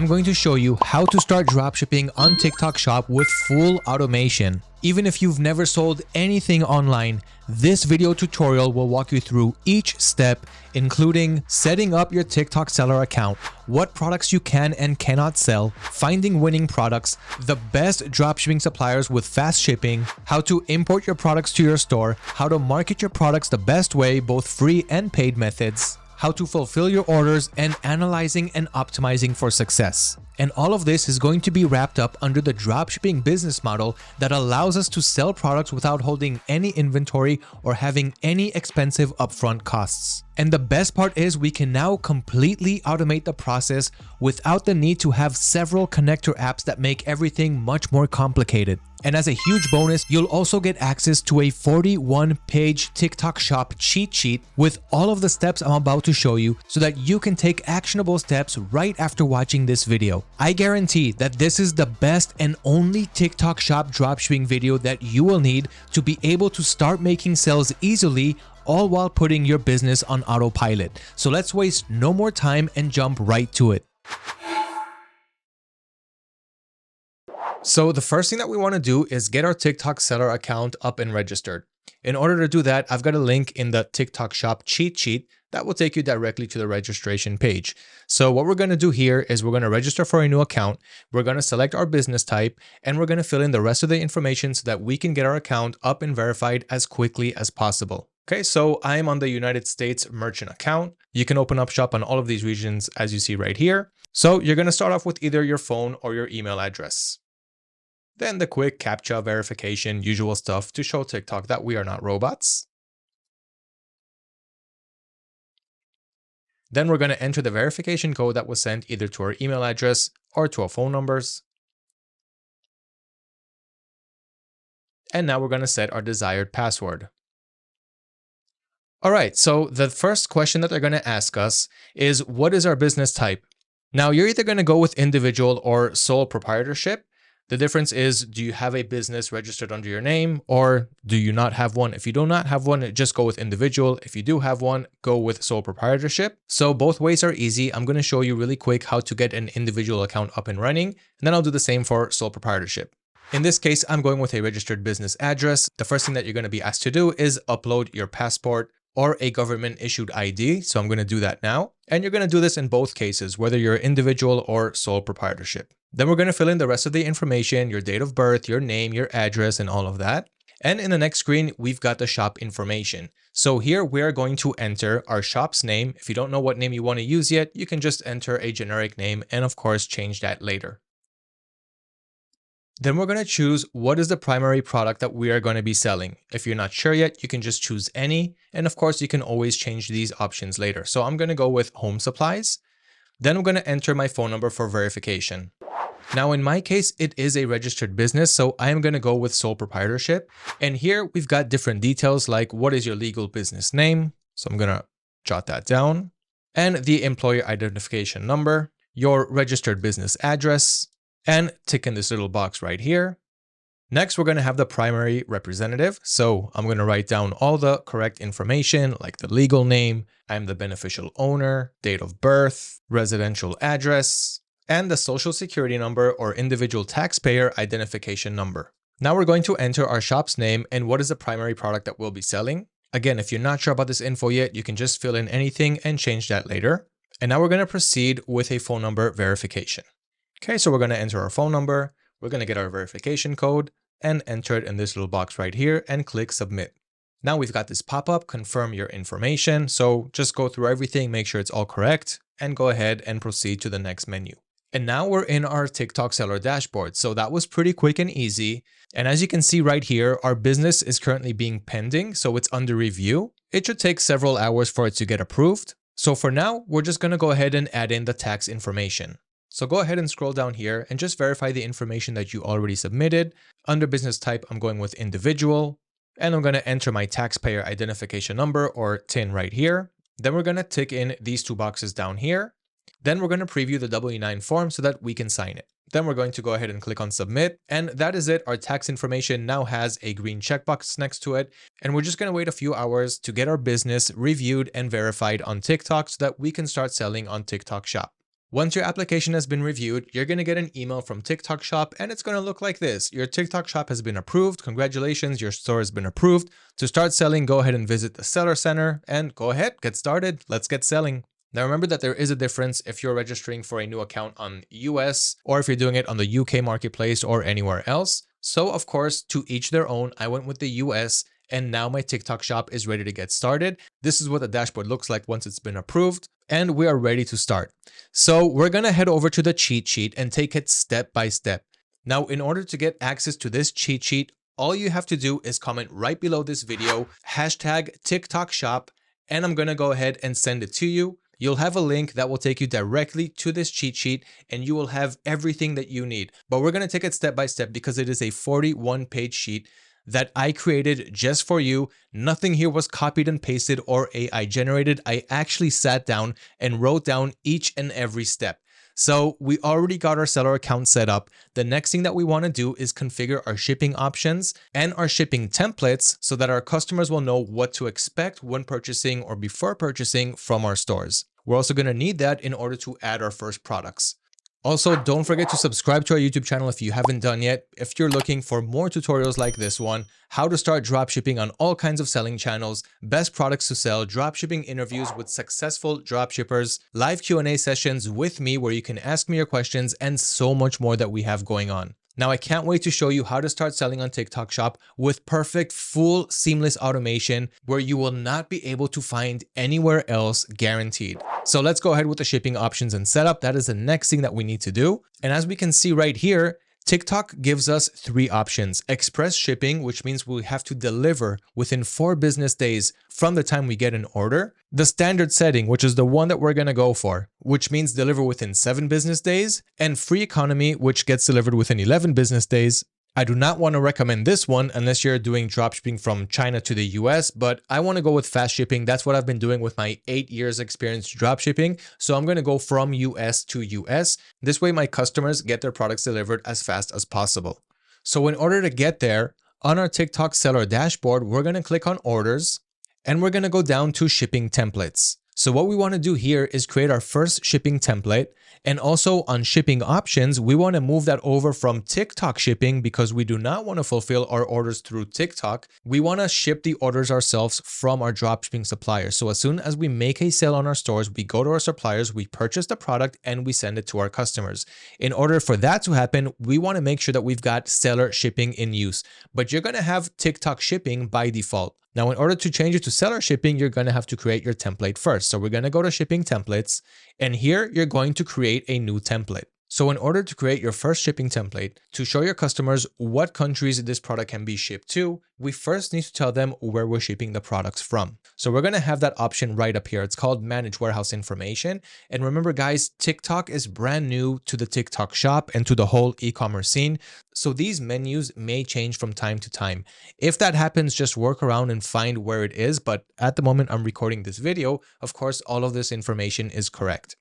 I'm going to show you how to start dropshipping on TikTok Shop with full automation. Even if you've never sold anything online, this video tutorial will walk you through each step, including setting up your TikTok seller account, what products you can and cannot sell, finding winning products, the best dropshipping suppliers with fast shipping, how to import your products to your store, how to market your products the best way, both free and paid methods, how to fulfill your orders, and analyzing and optimizing for success. And all of this is going to be wrapped up under the dropshipping business model that allows us to sell products without holding any inventory or having any expensive upfront costs. And the best part is we can now completely automate the process without the need to have several connector apps that make everything much more complicated. And as a huge bonus, you'll also get access to a 41-page TikTok Shop cheat sheet with all of the steps I'm about to show you so that you can take actionable steps right after watching this video. I guarantee that this is the best and only TikTok Shop dropshipping video that you will need to be able to start making sales easily, all while putting your business on autopilot. So let's waste no more time and jump right to it. So the first thing that we want to do is get our TikTok seller account up and registered. In order to do that, I've got a link in the TikTok Shop cheat sheet that will take you directly to the registration page. So what we're going to do here is we're going to register for a new account. We're going to select our business type and we're going to fill in the rest of the information so that we can get our account up and verified as quickly as possible. Okay, so I'm on the United States merchant account. You can open up shop on all of these regions as you see right here. So you're going to start off with either your phone or your email address. Then the quick CAPTCHA verification, usual stuff to show TikTok that we are not robots. Then we're going to enter the verification code that was sent either to our email address or to our phone numbers. And now we're going to set our desired password. All right, so the first question that they're going to ask us is, what is our business type? Now, you're either going to go with individual or sole proprietorship. The difference is, do you have a business registered under your name or do you not have one? If you do not have one, just go with individual. If you do have one, go with sole proprietorship. So both ways are easy. I'm going to show you really quick how to get an individual account up and running, and then I'll do the same for sole proprietorship. In this case, I'm going with a registered business address. The first thing that you're going to be asked to do is upload your passport or a government issued ID. So I'm going to do that now. And you're going to do this in both cases, whether you're individual or sole proprietorship. Then we're going to fill in the rest of the information, your date of birth, your name, your address, and all of that. And in the next screen, we've got the shop information. So here we are going to enter our shop's name. If you don't know what name you want to use yet, you can just enter a generic name and of course change that later. Then we're going to choose what is the primary product that we are going to be selling. If you're not sure yet, you can just choose any. And of course, you can always change these options later. So I'm going to go with home supplies. Then I'm going to enter my phone number for verification. Now, in my case, it is a registered business, so I am going to go with sole proprietorship. And here we've got different details like what is your legal business name? So I'm going to jot that down. And the employer identification number, your registered business address, and tick in this little box right here. Next, we're going to have the primary representative. So I'm going to write down all the correct information like the legal name, I'm the beneficial owner, date of birth, residential address, and the social security number or individual taxpayer identification number. Now we're going to enter our shop's name and what is the primary product that we'll be selling. Again, if you're not sure about this info yet, you can just fill in anything and change that later. And now we're going to proceed with a phone number verification. Okay, so we're going to enter our phone number. We're going to get our verification code and enter it in this little box right here and click submit. Now we've got this pop-up, confirm your information. So just go through everything, make sure it's all correct, and go ahead and proceed to the next menu. And now we're in our TikTok seller dashboard. So that was pretty quick and easy. And as you can see right here, our business is currently being pending. So it's under review. It should take several hours for it to get approved. So for now, we're just going to go ahead and add in the tax information. So go ahead and scroll down here and just verify the information that you already submitted. Under business type, I'm going with individual. And I'm going to enter my taxpayer identification number or TIN right here. Then we're going to tick in these two boxes down here. Then we're going to preview the W-9 form so that we can sign it. Then we're going to go ahead and click on submit. And that is it. Our tax information now has a green checkbox next to it. And we're just going to wait a few hours to get our business reviewed and verified on TikTok so that we can start selling on TikTok Shop. Once your application has been reviewed, you're going to get an email from TikTok Shop and it's going to look like this. Your TikTok Shop has been approved. Congratulations, your store has been approved. To start selling, go ahead and visit the Seller Center and go ahead, get started. Let's get selling. Now remember that there is a difference if you're registering for a new account on US or if you're doing it on the UK marketplace or anywhere else. So of course, to each their own, I went with the US and now my TikTok Shop is ready to get started. This is what the dashboard looks like once it's been approved and we are ready to start. So we're gonna head over to the cheat sheet and take it step by step. Now, in order to get access to this cheat sheet, all you have to do is comment right below this video, hashtag TikTok Shop, and I'm gonna go ahead and send it to you. You'll have a link that will take you directly to this cheat sheet and you will have everything that you need. But we're gonna take it step by step because it is a 41-page sheet that I created just for you. Nothing here was copied and pasted or AI generated. I actually sat down and wrote down each and every step. So we already got our seller account set up. The next thing that we want to do is configure our shipping options and our shipping templates so that our customers will know what to expect when purchasing or before purchasing from our stores. We're also going to need that in order to add our first products. Also, don't forget to subscribe to our YouTube channel if you haven't done yet. If you're looking for more tutorials like this one, how to start dropshipping on all kinds of selling channels, best products to sell, dropshipping interviews with successful dropshippers, live Q&A sessions with me where you can ask me your questions, and so much more that we have going on. Now, I can't wait to show you how to start selling on TikTok Shop with perfect, full, seamless automation where you will not be able to find anywhere else, guaranteed. So let's go ahead with the shipping options and setup. That is the next thing that we need to do. And as we can see right here, TikTok gives us 3 options. Express shipping, which means we have to deliver within 4 business days from the time we get an order. The standard setting, which is the one that we're going to go for, which means deliver within 7 business days, and free economy, which gets delivered within 11 business days. I do not want to recommend this one unless you're doing dropshipping from China to the US, but I want to go with fast shipping. That's what I've been doing with my 8 years experience dropshipping. So I'm going to go from US to US. This way my customers get their products delivered as fast as possible. So in order to get there, on our TikTok seller dashboard, we're going to click on orders and we're going to go down to shipping templates. So what we want to do here is create our first shipping template. And also on shipping options, we want to move that over from TikTok shipping because we do not want to fulfill our orders through TikTok. We want to ship the orders ourselves from our dropshipping suppliers. So as soon as we make a sale on our stores, we go to our suppliers, we purchase the product and we send it to our customers. In order for that to happen, we want to make sure that we've got seller shipping in use, but you're going to have TikTok shipping by default. Now, in order to change it to seller shipping, you're going to have to create your template first. So we're going to go to shipping templates, and here you're going to create a new template. So in order to create your first shipping template to show your customers what countries this product can be shipped to, we first need to tell them where we're shipping the products from. So we're going to have that option right up here. It's called Manage Warehouse Information. And remember guys, TikTok is brand new to the TikTok Shop and to the whole e-commerce scene. So these menus may change from time to time. If that happens, just work around and find where it is. But at the moment I'm recording this video, of course, all of this information is correct.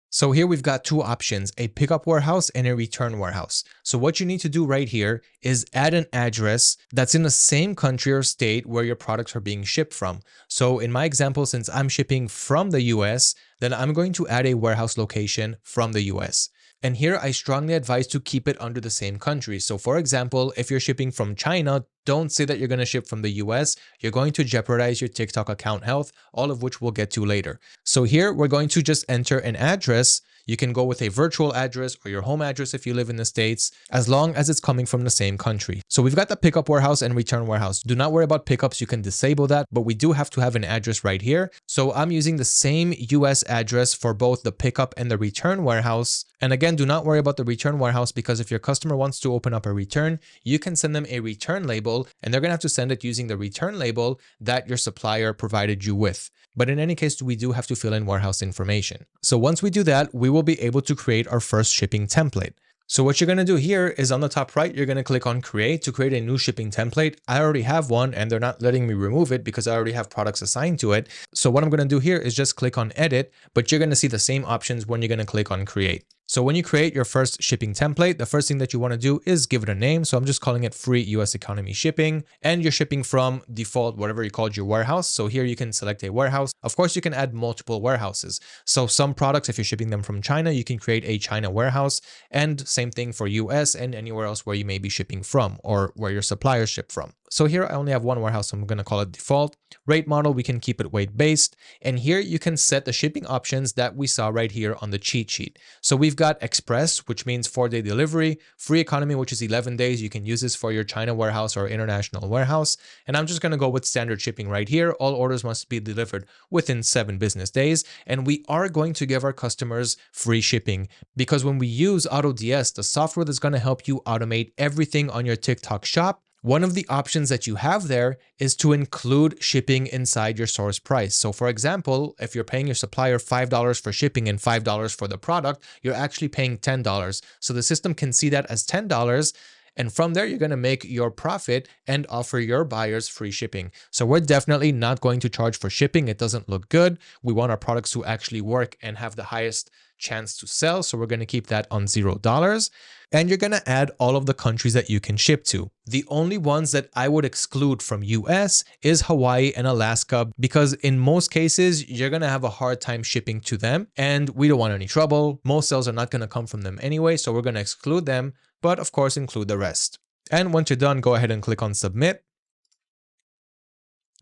So here we've got 2 options, a pickup warehouse and a return warehouse. So what you need to do right here is add an address that's in the same country or state where your products are being shipped from. So in my example, since I'm shipping from the US, then I'm going to add a warehouse location from the US. And here I strongly advise to keep it under the same country. So for example, if you're shipping from China, don't say that you're going to ship from the US. You're going to jeopardize your TikTok account health, all of which we'll get to later. So here we're going to just enter an address. You can go with a virtual address or your home address if you live in the States, as long as it's coming from the same country. So we've got the pickup warehouse and return warehouse. Do not worry about pickups. You can disable that, but we do have to have an address right here. So I'm using the same US address for both the pickup and the return warehouse. And again, do not worry about the return warehouse because if your customer wants to open up a return, you can send them a return label and they're going to have to send it using the return label that your supplier provided you with. But in any case, we do have to fill in warehouse information. So once we do that, we will be able to create our first shipping template. So what you're going to do here is on the top right, you're going to click on create to create a new shipping template. I already have one and they're not letting me remove it because I already have products assigned to it. So what I'm going to do here is just click on edit, but you're going to see the same options when you're going to click on create. So when you create your first shipping template, the first thing that you want to do is give it a name. So I'm just calling it free US economy shipping, and you're shipping from default, whatever you called your warehouse. So here you can select a warehouse. Of course, you can add multiple warehouses. So some products, if you're shipping them from China, you can create a China warehouse, and same thing for US and anywhere else where you may be shipping from or where your suppliers ship from. So here I only have one warehouse, so I'm going to call it default. Rate model, we can keep it weight based. And here you can set the shipping options that we saw right here on the cheat sheet. So we've got express, which means 4-day delivery, free economy, which is 11 days. You can use this for your China warehouse or international warehouse. And I'm just going to go with standard shipping right here. All orders must be delivered within 7 business days. And we are going to give our customers free shipping because when we use AutoDS, the software that's going to help you automate everything on your TikTok shop, one of the options that you have there is to include shipping inside your source price. So for example, if you're paying your supplier $5 for shipping and $5 for the product, you're actually paying $10. So the system can see that as $10. And from there, you're going to make your profit and offer your buyers free shipping. So we're definitely not going to charge for shipping. It doesn't look good. We want our products to actually work and have the highest chance to sell. So we're going to keep that on $0. And you're going to add all of the countries that you can ship to. The only ones that I would exclude from US is Hawaii and Alaska, because in most cases, you're going to have a hard time shipping to them and we don't want any trouble. Most sales are not going to come from them anyway. So we're going to exclude them, but of course include the rest. And once you're done, go ahead and click on submit.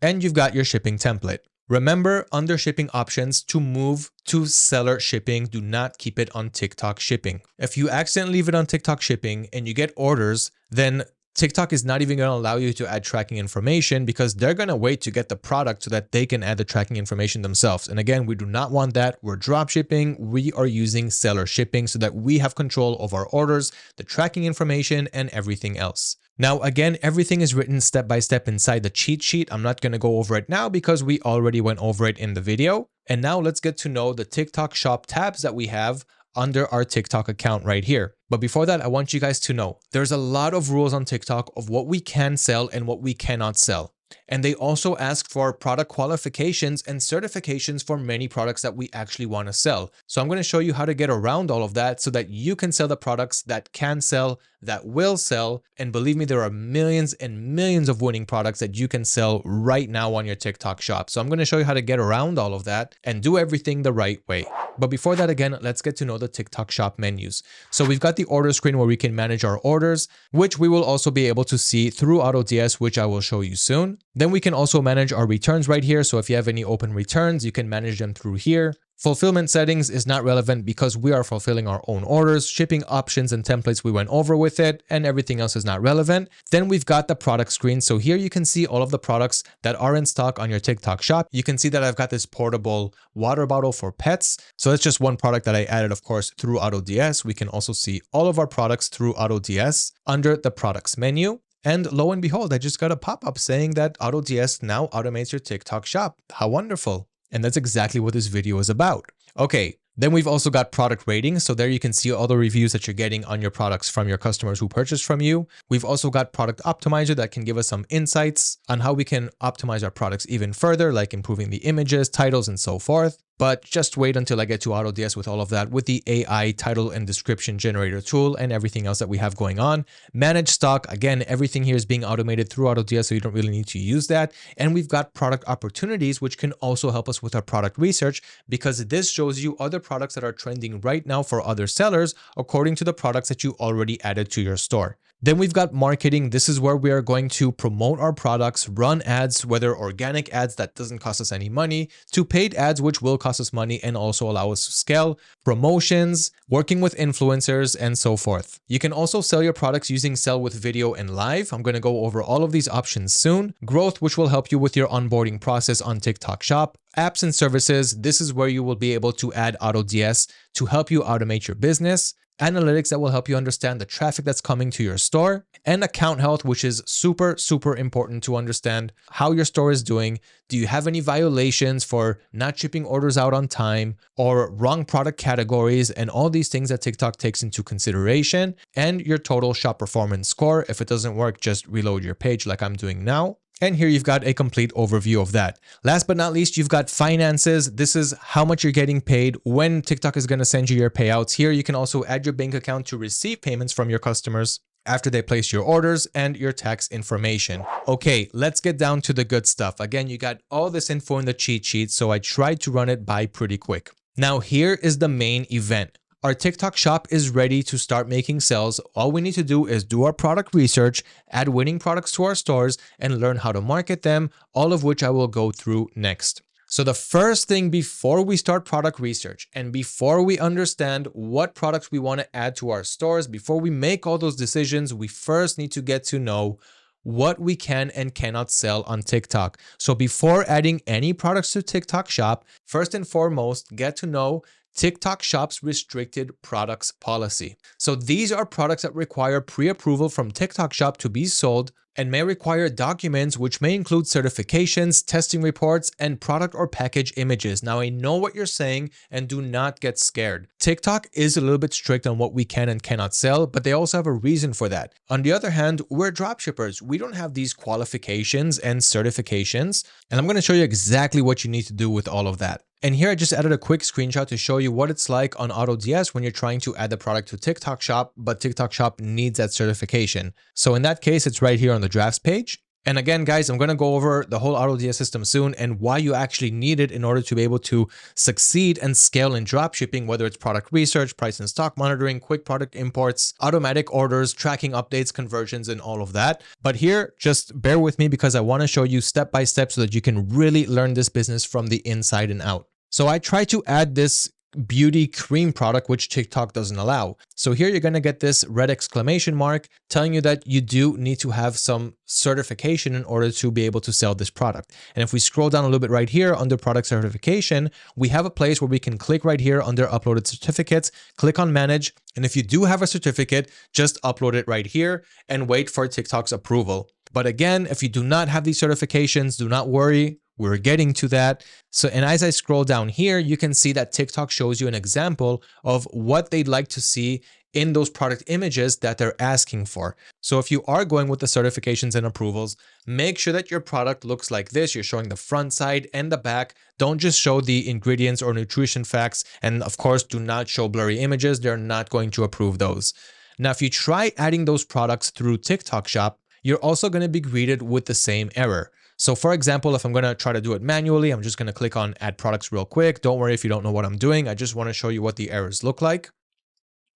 And you've got your shipping template. Remember under shipping options to move to seller shipping. Do not keep it on TikTok shipping. If you accidentally leave it on TikTok shipping and you get orders, then TikTok is not even going to allow you to add tracking information because they're going to wait to get the product so that they can add the tracking information themselves. And again, we do not want that. We're drop shipping. We are using seller shipping so that we have control of our orders, the tracking information, and everything else. Now, again, everything is written step by step inside the cheat sheet. I'm not going to go over it now because we already went over it in the video. And now let's get to know the TikTok shop tabs that we have under our TikTok account right here. But before that, I want you guys to know there's a lot of rules on TikTok of what we can sell and what we cannot sell. And they also ask for product qualifications and certifications for many products that we actually want to sell. So I'm going to show you how to get around all of that so that you can sell the products that can sell, that will sell. And believe me, there are millions and millions of winning products that you can sell right now on your TikTok shop. So I'm going to show you how to get around all of that and do everything the right way. But before that, again, let's get to know the TikTok shop menus. So we've got the order screen where we can manage our orders, which we will also be able to see through AutoDS, which I will show you soon. Then we can also manage our returns right here. So if you have any open returns, you can manage them through here. Fulfillment settings is not relevant because we are fulfilling our own orders. Shipping options and templates, we went over with it, and everything else is not relevant. Then we've got the product screen. So here you can see all of the products that are in stock on your TikTok shop. You can see that I've got this portable water bottle for pets. So that's just one product that I added, of course, through AutoDS. We can also see all of our products through AutoDS under the products menu. And lo and behold, I just got a pop-up saying that AutoDS now automates your TikTok shop. How wonderful. And that's exactly what this video is about. Okay, then we've also got product ratings. So there you can see all the reviews that you're getting on your products from your customers who purchase from you. We've also got product optimizer that can give us some insights on how we can optimize our products even further, like improving the images, titles, and so forth. But just wait until I get to AutoDS with all of that, with the AI title and description generator tool and everything else that we have going on. Manage stock. Again, everything here is being automated through AutoDS, so you don't really need to use that. And we've got product opportunities, which can also help us with our product research, because this shows you other products that are trending right now for other sellers, according to the products that you already added to your store. Then we've got marketing. This is where we are going to promote our products, run ads, whether organic ads that doesn't cost us any money, to paid ads, which will cost us money and also allow us to scale, promotions, working with influencers, and so forth. You can also sell your products using Sell with Video and Live. I'm going to go over all of these options soon. Growth, which will help you with your onboarding process on TikTok Shop. Apps and services. This is where you will be able to add AutoDS to help you automate your business. Analytics that will help you understand the traffic that's coming to your store, and account health, which is super, super important to understand how your store is doing. Do you have any violations for not shipping orders out on time or wrong product categories, and all these things that TikTok takes into consideration, and your total shop performance score. If it doesn't work, just reload your page like I'm doing now. And here you've got a complete overview of that. Last but not least, you've got finances. This is how much you're getting paid, when TikTok is going to send you your payouts. Here you can also add your bank account to receive payments from your customers after they place your orders, and your tax information. Okay, let's get down to the good stuff. Again, you got all this info in the cheat sheet, so I tried to run it by pretty quick. Now here is the main event. Our TikTok shop is ready to start making sales. All we need to do is do our product research, add winning products to our stores, and learn how to market them, all of which I will go through next. So the first thing before we start product research and before we understand what products we want to add to our stores, before we make all those decisions, we first need to get to know what we can and cannot sell on TikTok. So before adding any products to TikTok shop, first and foremost, get to know TikTok Shop's restricted products policy. So these are products that require pre-approval from TikTok Shop to be sold and may require documents which may include certifications, testing reports, and product or package images. Now, I know what you're saying, and do not get scared. TikTok is a little bit strict on what we can and cannot sell, but they also have a reason for that. On the other hand, we're dropshippers. We don't have these qualifications and certifications, and I'm going to show you exactly what you need to do with all of that. And here I just added a quick screenshot to show you what it's like on AutoDS when you're trying to add the product to TikTok Shop, but TikTok Shop needs that certification. So in that case, it's right here on the drafts page. And again, guys, I'm going to go over the whole AutoDS system soon and why you actually need it in order to be able to succeed and scale in dropshipping, whether it's product research, price and stock monitoring, quick product imports, automatic orders, tracking updates, conversions, and all of that. But here, just bear with me because I want to show you step by step so that you can really learn this business from the inside and out. So I try to add this beauty cream product, which TikTok doesn't allow. So here you're going to get this red exclamation mark telling you that you do need to have some certification in order to be able to sell this product. And if we scroll down a little bit right here under product certification, we have a place where we can click right here under uploaded certificates, click on manage. And if you do have a certificate, just upload it right here and wait for TikTok's approval. But again, if you do not have these certifications, do not worry. We're getting to that. So, and as I scroll down here, you can see that TikTok shows you an example of what they'd like to see in those product images that they're asking for. So if you are going with the certifications and approvals, make sure that your product looks like this. You're showing the front side and the back. Don't just show the ingredients or nutrition facts. And of course, do not show blurry images. They're not going to approve those. Now, if you try adding those products through TikTok Shop, you're also going to be greeted with the same error. So for example, if I'm going to try to do it manually, I'm just going to click on add products real quick. Don't worry if you don't know what I'm doing. I just want to show you what the errors look like.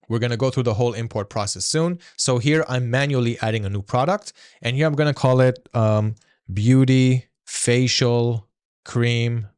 We're going to go through the whole import process soon. So here I'm manually adding a new product, and here I'm going to call it beauty facial cream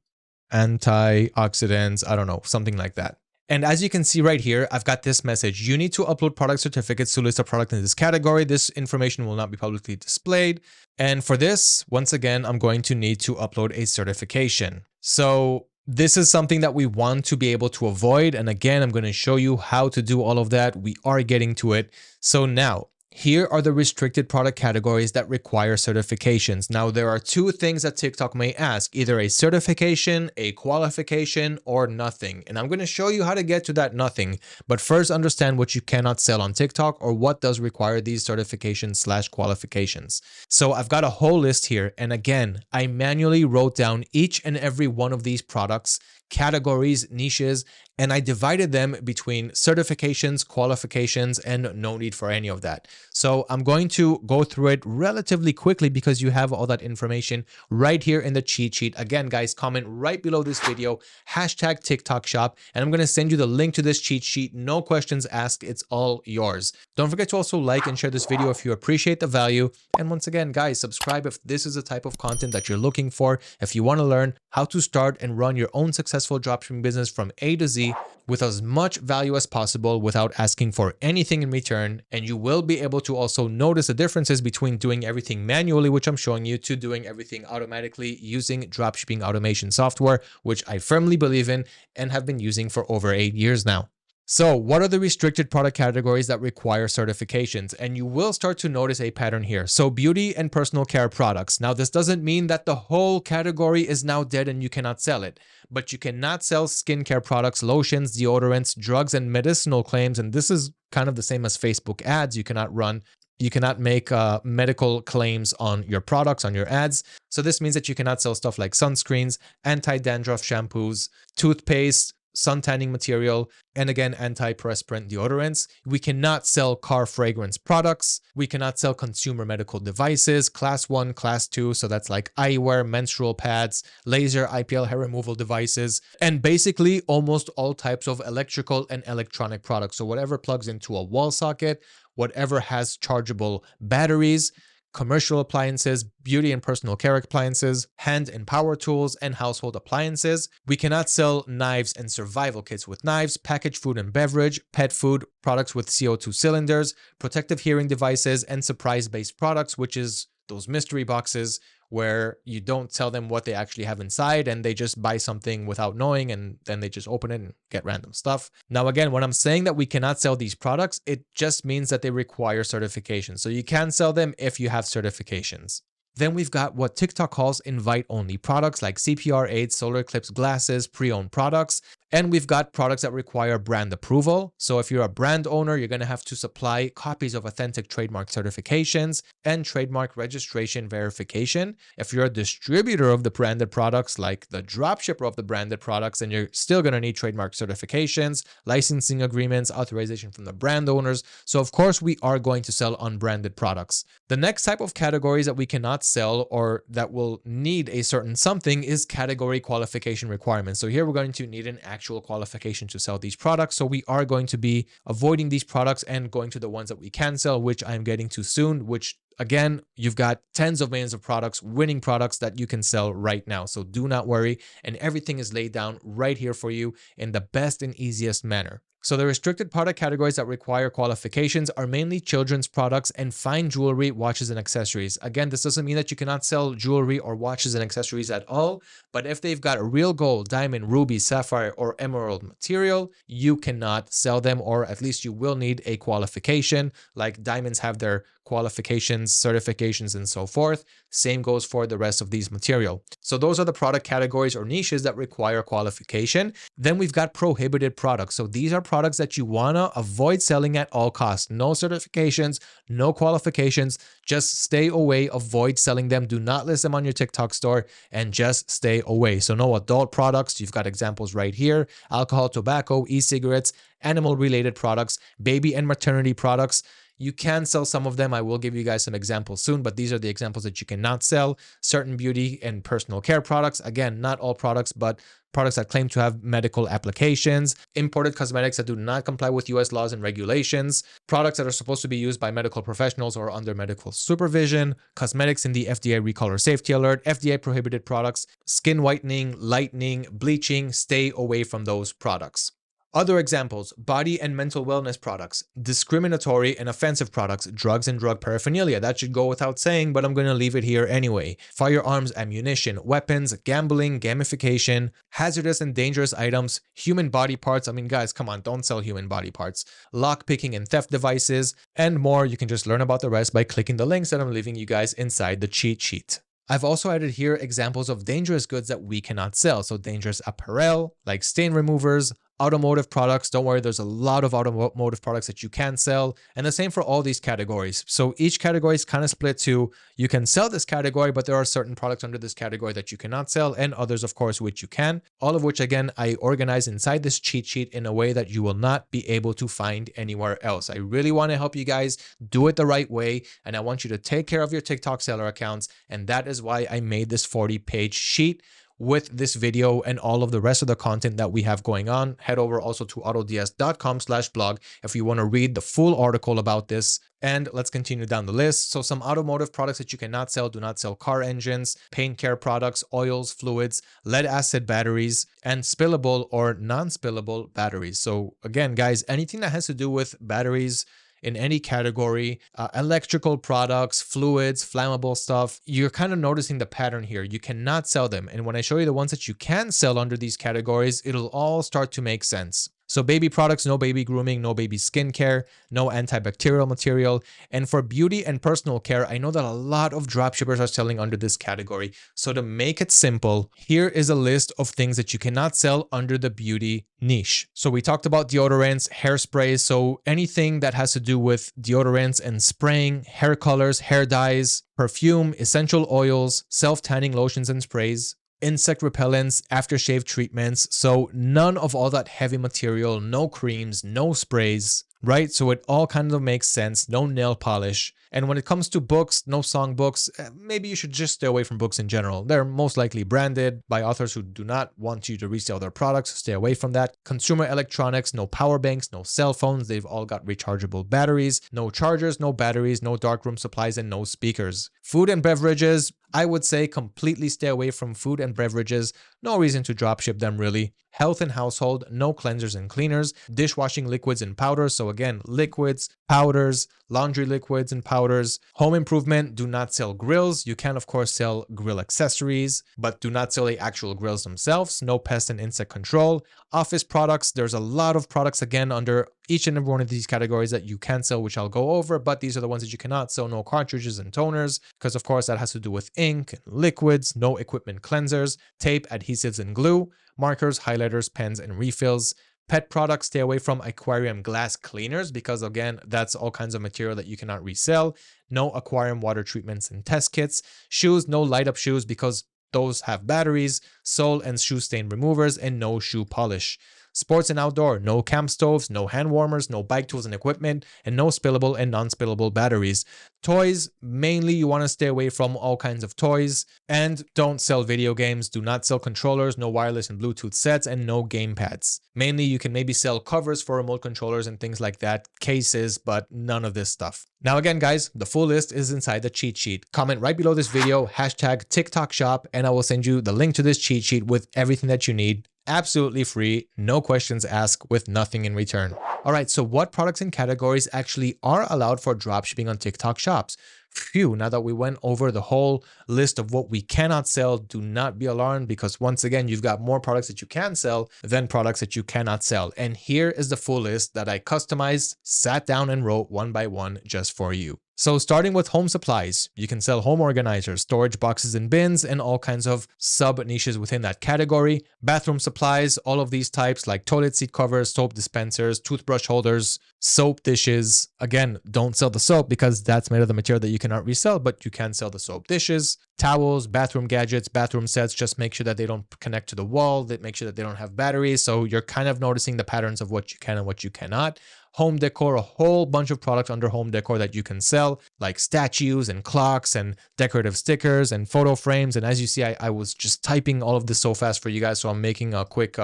antioxidants. I don't know, something like that. And as you can see right here, I've got this message. You need to upload product certificates to list a product in this category. This information will not be publicly displayed. And for this, once again, I'm going to need to upload a certification. So this is something that we want to be able to avoid. And again, I'm going to show you how to do all of that. We are getting to it. So now, here are the restricted product categories that require certifications. Now, there are two things that TikTok may ask, either a certification, a qualification, or nothing. And I'm going to show you how to get to that nothing. But first, understand what you cannot sell on TikTok or what does require these certifications / qualifications. So I've got a whole list here. And again, I manually wrote down each and every one of these products, categories, niches, and I divided them between certifications, qualifications, and no need for any of that. So I'm going to go through it relatively quickly because you have all that information right here in the cheat sheet. Again, guys, comment right below this video, hashtag TikTok shop, and I'm going to send you the link to this cheat sheet. No questions asked. It's all yours. Don't forget to also like and share this video if you appreciate the value. And once again, guys, subscribe if this is the type of content that you're looking for. If you want to learn how to start and run your own successful dropshipping business from A to Z with as much value as possible without asking for anything in return. And you will be able to also notice the differences between doing everything manually, which I'm showing you, to doing everything automatically using dropshipping automation software, which I firmly believe in and have been using for over 8 years now. So what are the restricted product categories that require certifications? And you will start to notice a pattern here. So beauty and personal care products. Now, this doesn't mean that the whole category is now dead and you cannot sell it, but you cannot sell skincare products, lotions, deodorants, drugs, and medicinal claims. And this is kind of the same as Facebook ads. You cannot run You cannot make medical claims on your products, on your ads. So this means that you cannot sell stuff like sunscreens, anti-dandruff shampoos, toothpaste, sun tanning material, and again, antiperspirant deodorants. We cannot sell car fragrance products. We cannot sell consumer medical devices, class 1, class 2. So that's like eyewear, menstrual pads, laser, IPL hair removal devices, and basically almost all types of electrical and electronic products. So whatever plugs into a wall socket, whatever has chargeable batteries, commercial appliances, beauty and personal care appliances, hand and power tools, and household appliances. We cannot sell knives and survival kits with knives, packaged food and beverage, pet food, products with CO2 cylinders, protective hearing devices, and surprise-based products, which is those mystery boxes where you don't tell them what they actually have inside and they just buy something without knowing and then they just open it and get random stuff. Now, again, when I'm saying that we cannot sell these products, it just means that they require certification. So you can sell them if you have certifications. Then we've got what TikTok calls invite-only products like CPR aids, solar eclipse glasses, pre-owned products. And we've got products that require brand approval. So if you're a brand owner, you're going to have to supply copies of authentic trademark certifications and trademark registration verification. If you're a distributor of the branded products, like the dropshipper of the branded products, then you're still going to need trademark certifications, licensing agreements, authorization from the brand owners. So of course, we are going to sell unbranded products. The next type of categories that we cannot sell or that will need a certain something is category qualification requirements. So here we're going to need an actual qualification to sell these products. So we are going to be avoiding these products and going to the ones that we can sell, which I'm getting to soon, which again, you've got tens of millions of products, winning products that you can sell right now. So do not worry. And everything is laid down right here for you in the best and easiest manner. So the restricted product categories that require qualifications are mainly children's products and fine jewelry, watches, and accessories. Again, this doesn't mean that you cannot sell jewelry or watches and accessories at all, but if they've got a real gold, diamond, ruby, sapphire, or emerald material, you cannot sell them, or at least you will need a qualification. Like diamonds have their qualifications, certifications, and so forth. Same goes for the rest of these material. So those are the product categories or niches that require qualification. Then we've got prohibited products. So these are products that you want to avoid selling at all costs. No certifications, no qualifications. Just stay away, avoid selling them. Do not list them on your TikTok store and just stay away. So no adult products. You've got examples right here. Alcohol, tobacco, e-cigarettes, animal-related products, baby and maternity products. You can sell some of them. I will give you guys some examples soon, but these are the examples that you cannot sell. Certain beauty and personal care products. Again, not all products, but products that claim to have medical applications, imported cosmetics that do not comply with US laws and regulations, products that are supposed to be used by medical professionals or under medical supervision, cosmetics in the FDA recall or safety alert, FDA prohibited products, skin whitening, lightening, bleaching. Stay away from those products. Other examples, body and mental wellness products, discriminatory and offensive products, drugs and drug paraphernalia. That should go without saying, but I'm going to leave it here anyway. Firearms, ammunition, weapons, gambling, gamification, hazardous and dangerous items, human body parts. I mean, guys, come on, don't sell human body parts. Lockpicking and theft devices, and more. You can just learn about the rest by clicking the links that I'm leaving you guys inside the cheat sheet. I've also added here examples of dangerous goods that we cannot sell. So dangerous apparel, like stain removers, automotive products. Don't worry, there's a lot of automotive products that you can sell, and the same for all these categories. So each category is kind of split to, you can sell this category, but there are certain products under this category that you cannot sell, and others, of course, which you can. All of which, again, I organize inside this cheat sheet in a way that you will not be able to find anywhere else. I really want to help you guys do it the right way, and I want you to take care of your TikTok seller accounts, and that is why I made this 40-page sheet with this video and all of the rest of the content that we have going on. Head over also to autods.com/blog if you want to read the full article about this. And let's continue down the list. So some automotive products that you cannot sell: do not sell car engines, paint care products, oils, fluids, lead acid batteries, and spillable or non-spillable batteries. So again, guys, anything that has to do with batteries in any category, electrical products, fluids, flammable stuff, you're kind of noticing the pattern here. You cannot sell them. And when I show you the ones that you can sell under these categories, it'll all start to make sense. So baby products, no baby grooming, no baby skincare, no antibacterial material. And for beauty and personal care, I know that a lot of dropshippers are selling under this category. So to make it simple, here is a list of things that you cannot sell under the beauty niche. So we talked about deodorants, hairsprays, so anything that has to do with deodorants and spraying, hair colors, hair dyes, perfume, essential oils, self-tanning lotions and sprays, insect repellents, aftershave treatments. So none of all that heavy material, no creams, no sprays, right? So it all kind of makes sense. No nail polish. And when it comes to books, no songbooks, maybe you should just stay away from books in general. They're most likely branded by authors who do not want you to resell their products. So stay away from that. Consumer electronics, no power banks, no cell phones. They've all got rechargeable batteries, no chargers, no batteries, no darkroom supplies, and no speakers. Food and beverages, I would say completely stay away from food and beverages. No reason to dropship them really. Health and household, no cleansers and cleaners. Dishwashing liquids and powders. So again, liquids, powders, laundry liquids and powders. Home improvement, do not sell grills. You can of course sell grill accessories, but do not sell the actual grills themselves. No pest and insect control. Office products, there's a lot of products again under each and every one of these categories that you can sell, which I'll go over, but these are the ones that you cannot sell. No cartridges and toners, because of course that has to do with ink and liquids. No equipment cleansers, tape, adhesives and glue, markers, highlighters, pens and refills. Pet products, stay away from aquarium glass cleaners because again, that's all kinds of material that you cannot resell. No aquarium water treatments and test kits. Shoes, no light up shoes because those have batteries, sole and shoe stain removers, and no shoe polish. Sports and outdoor, no camp stoves, no hand warmers, no bike tools and equipment, and no spillable and non-spillable batteries. Toys, mainly you want to stay away from all kinds of toys, and don't sell video games. Do not sell controllers, no wireless and Bluetooth sets, and no game pads. Mainly you can maybe sell covers for remote controllers and things like that, cases, but none of this stuff. Now again, guys, the full list is inside the cheat sheet. Comment right below this video, hashtag TikTok shop, and I will send you the link to this cheat sheet with everything that you need. Absolutely free, no questions asked, with nothing in return. All right, so what products and categories actually are allowed for dropshipping on TikTok shops? Phew, now that we went over the whole list of what we cannot sell, do not be alarmed because once again, you've got more products that you can sell than products that you cannot sell. And here is the full list that I customized, sat down and wrote one by one just for you. So starting with home supplies, you can sell home organizers, storage boxes and bins, and all kinds of sub niches within that category. Bathroom supplies, all of these types like toilet seat covers, soap dispensers, toothbrush holders, soap dishes. Again, don't sell the soap because that's made of the material that you cannot resell, but you can sell the soap dishes. Towels, bathroom gadgets, bathroom sets, just make sure that they don't connect to the wall, that make sure that they don't have batteries. So you're kind of noticing the patterns of what you can and what you cannot. Home decor, a whole bunch of products under home decor that you can sell, like statues and clocks and decorative stickers and photo frames. And as you see, I was just typing all of this so fast for you guys, so I'm making a quick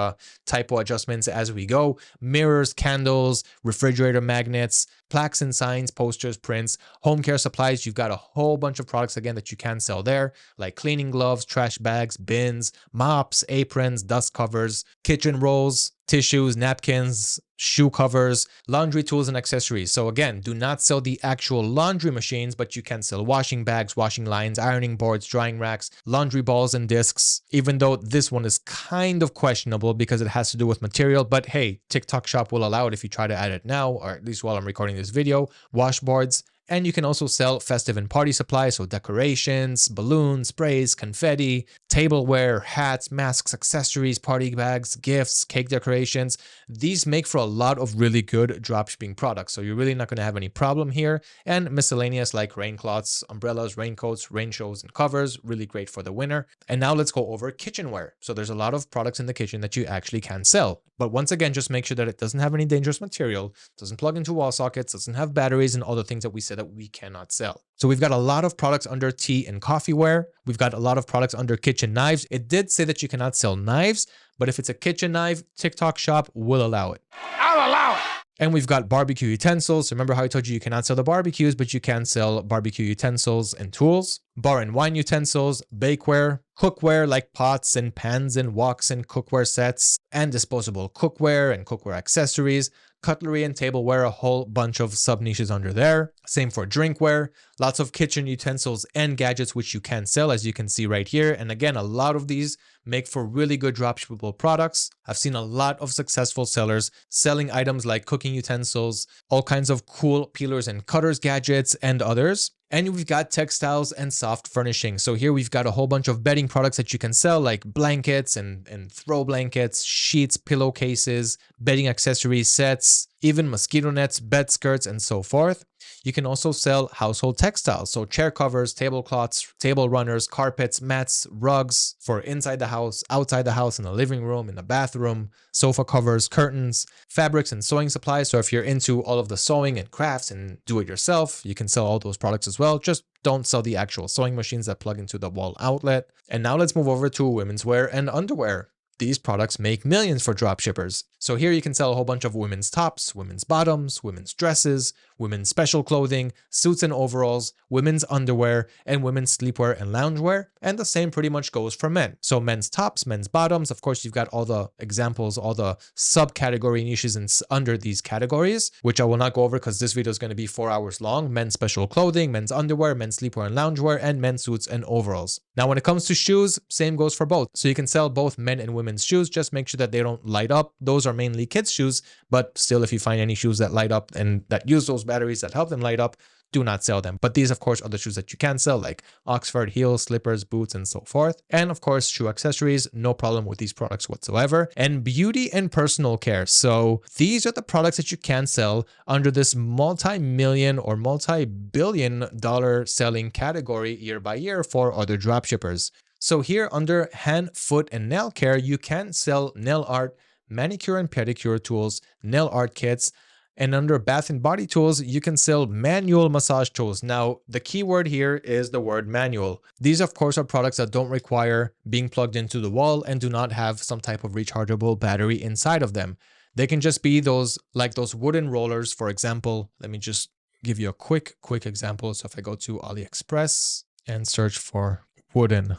typo adjustments as we go. Mirrors, candles, refrigerator magnets, plaques and signs, posters, prints, home care supplies. You've got a whole bunch of products again that you can sell there, like cleaning gloves, trash bags, bins, mops, aprons, dust covers, kitchen rolls, tissues, napkins, shoe covers, laundry tools and accessories. So again, do not sell the actual laundry machines, but you can sell washing bags, washing lines, ironing boards, drying racks, laundry balls and discs, even though this one is kind of questionable because it has to do with material. But hey, TikTok shop will allow it if you try to add it now, or at least while I'm recording this video. Washboards. And you can also sell festive and party supplies, so decorations, balloons, sprays, confetti, tableware, hats, masks, accessories, party bags, gifts, cake decorations. These make for a lot of really good dropshipping products, so you're really not going to have any problem here. And miscellaneous like rain-cloths, umbrellas, raincoats, rain shows, and covers, really great for the winter. And now let's go over kitchenware. So there's a lot of products in the kitchen that you actually can sell. But once again, just make sure that it doesn't have any dangerous material, doesn't plug into wall sockets, doesn't have batteries, and all the things that we said that we cannot sell. So we've got a lot of products under tea and coffeeware. We've got a lot of products under kitchen knives. It did say that you cannot sell knives, but if it's a kitchen knife, TikTok shop will allow it. I'll allow it. And we've got barbecue utensils. Remember how I told you cannot sell the barbecues, but you can sell barbecue utensils and tools. Bar and wine utensils, bakeware, cookware like pots and pans and woks and cookware sets, and disposable cookware and cookware accessories. Cutlery and tableware, a whole bunch of sub niches under there. Same for drinkware, lots of kitchen utensils and gadgets which you can sell, as you can see right here. And again, a lot of these make for really good dropshippable products. I've seen a lot of successful sellers selling items like cooking utensils, all kinds of cool peelers and cutters gadgets, and others. And we've got textiles and soft furnishing. So here we've got a whole bunch of bedding products that you can sell, like blankets and throw blankets, sheets, pillowcases, bedding accessories sets, even mosquito nets, bed skirts, and so forth. You can also sell household textiles, so chair covers, tablecloths, table runners, carpets, mats, rugs for inside the house, outside the house, in the living room, in the bathroom, sofa covers, curtains, fabrics, and sewing supplies. So if you're into all of the sewing and crafts and do it yourself, you can sell all those products as well. Just don't sell the actual sewing machines that plug into the wall outlet. And now let's move over to women's wear and underwear. These products make millions for dropshippers. So here you can sell a whole bunch of women's tops, women's bottoms, women's dresses, women's special clothing, suits and overalls, women's underwear, and women's sleepwear and loungewear. And the same pretty much goes for men. So men's tops, men's bottoms, of course, you've got all the examples, all the subcategory niches under these categories, which I will not go over because this video is going to be 4 hours long. Men's special clothing, men's underwear, men's sleepwear and loungewear, and men's suits and overalls. Now, when it comes to shoes, same goes for both. So you can sell both men and women's shoes. Just make sure that they don't light up. Those are mainly kids' shoes, but still, if you find any shoes that light up and that use those batteries that help them light up, do not sell them. But these, of course, are the shoes that you can sell, like Oxford heels, slippers, boots, and so forth. And of course, shoe accessories, no problem with these products whatsoever. And beauty and personal care. So these are the products that you can sell under this multi-million or multi-billion dollar selling category year by year for other dropshippers. So here under hand, foot, and nail care, you can sell nail art, manicure and pedicure tools, nail art kits. And under bath and body tools, you can sell manual massage tools. Now, the key word here is the word manual. These, of course, are products that don't require being plugged into the wall and do not have some type of rechargeable battery inside of them. They can just be those, like those wooden rollers, for example. Let me just give you a quick example. So if I go to AliExpress and search for wooden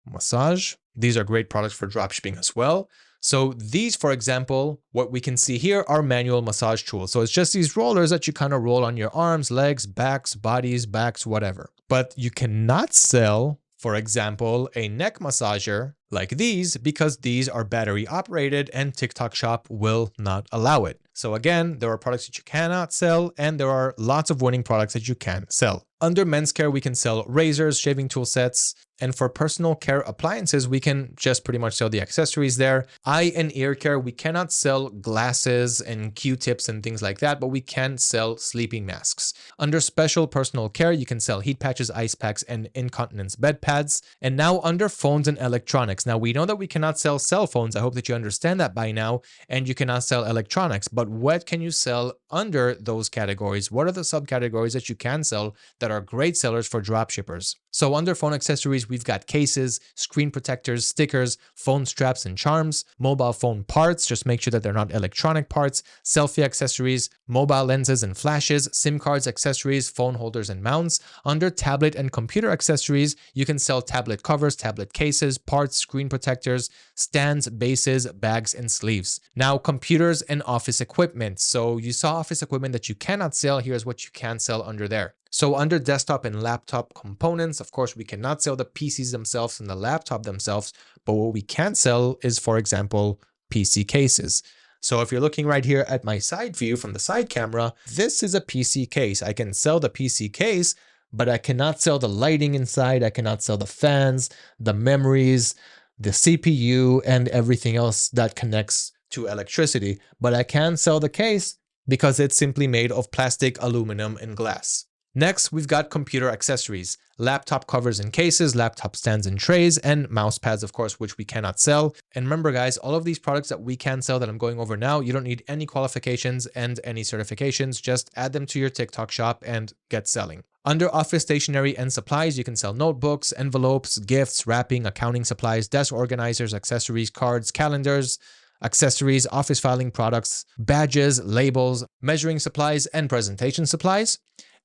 massage, these are great products for dropshipping as well. So these, for example, what we can see here are manual massage tools. So it's just these rollers that you kind of roll on your arms, legs, backs, bodies, backs, whatever. But you cannot sell, for example, a neck massager like these because these are battery operated and TikTok Shop will not allow it. So again, there are products that you cannot sell and there are lots of winning products that you can sell. Under men's care, we can sell razors, shaving tool sets, and for personal care appliances, we can just pretty much sell the accessories there. Eye and ear care, we cannot sell glasses and Q-tips and things like that, but we can sell sleeping masks. Under special personal care, you can sell heat patches, ice packs, and incontinence bed pads. And now under phones and electronics. Now we know that we cannot sell cell phones. I hope that you understand that by now. And you cannot sell electronics, but what can you sell under those categories? What are the subcategories that you can sell that are great sellers for dropshippers? So under phone accessories, we've got cases, screen protectors, stickers, phone straps and charms, mobile phone parts, just make sure that they're not electronic parts, selfie accessories, mobile lenses and flashes, SIM cards, accessories, phone holders and mounts. Under tablet and computer accessories, you can sell tablet covers, tablet cases, parts, screen protectors, stands, bases, bags, and sleeves. Now, computers and office equipment. So you saw office equipment that you cannot sell. Here's what you can sell under there. So under desktop and laptop components, of course, we cannot sell the PCs themselves and the laptop themselves, but what we can sell is, for example, PC cases. So if you're looking right here at my side view from the side camera, this is a PC case. I can sell the PC case, but I cannot sell the lighting inside. I cannot sell the fans, the memories, the CPU, and everything else that connects to electricity. But I can sell the case because it's simply made of plastic, aluminum, and glass. Next, we've got computer accessories, laptop covers and cases, laptop stands and trays, and mouse pads, of course, which we cannot sell. And remember, guys, all of these products that we can sell that I'm going over now, you don't need any qualifications and any certifications. Just add them to your TikTok shop and get selling. Under office stationery and supplies, you can sell notebooks, envelopes, gifts, wrapping, accounting supplies, desk organizers, accessories, cards, calendars, accessories, office filing products, badges, labels, measuring supplies, and presentation supplies.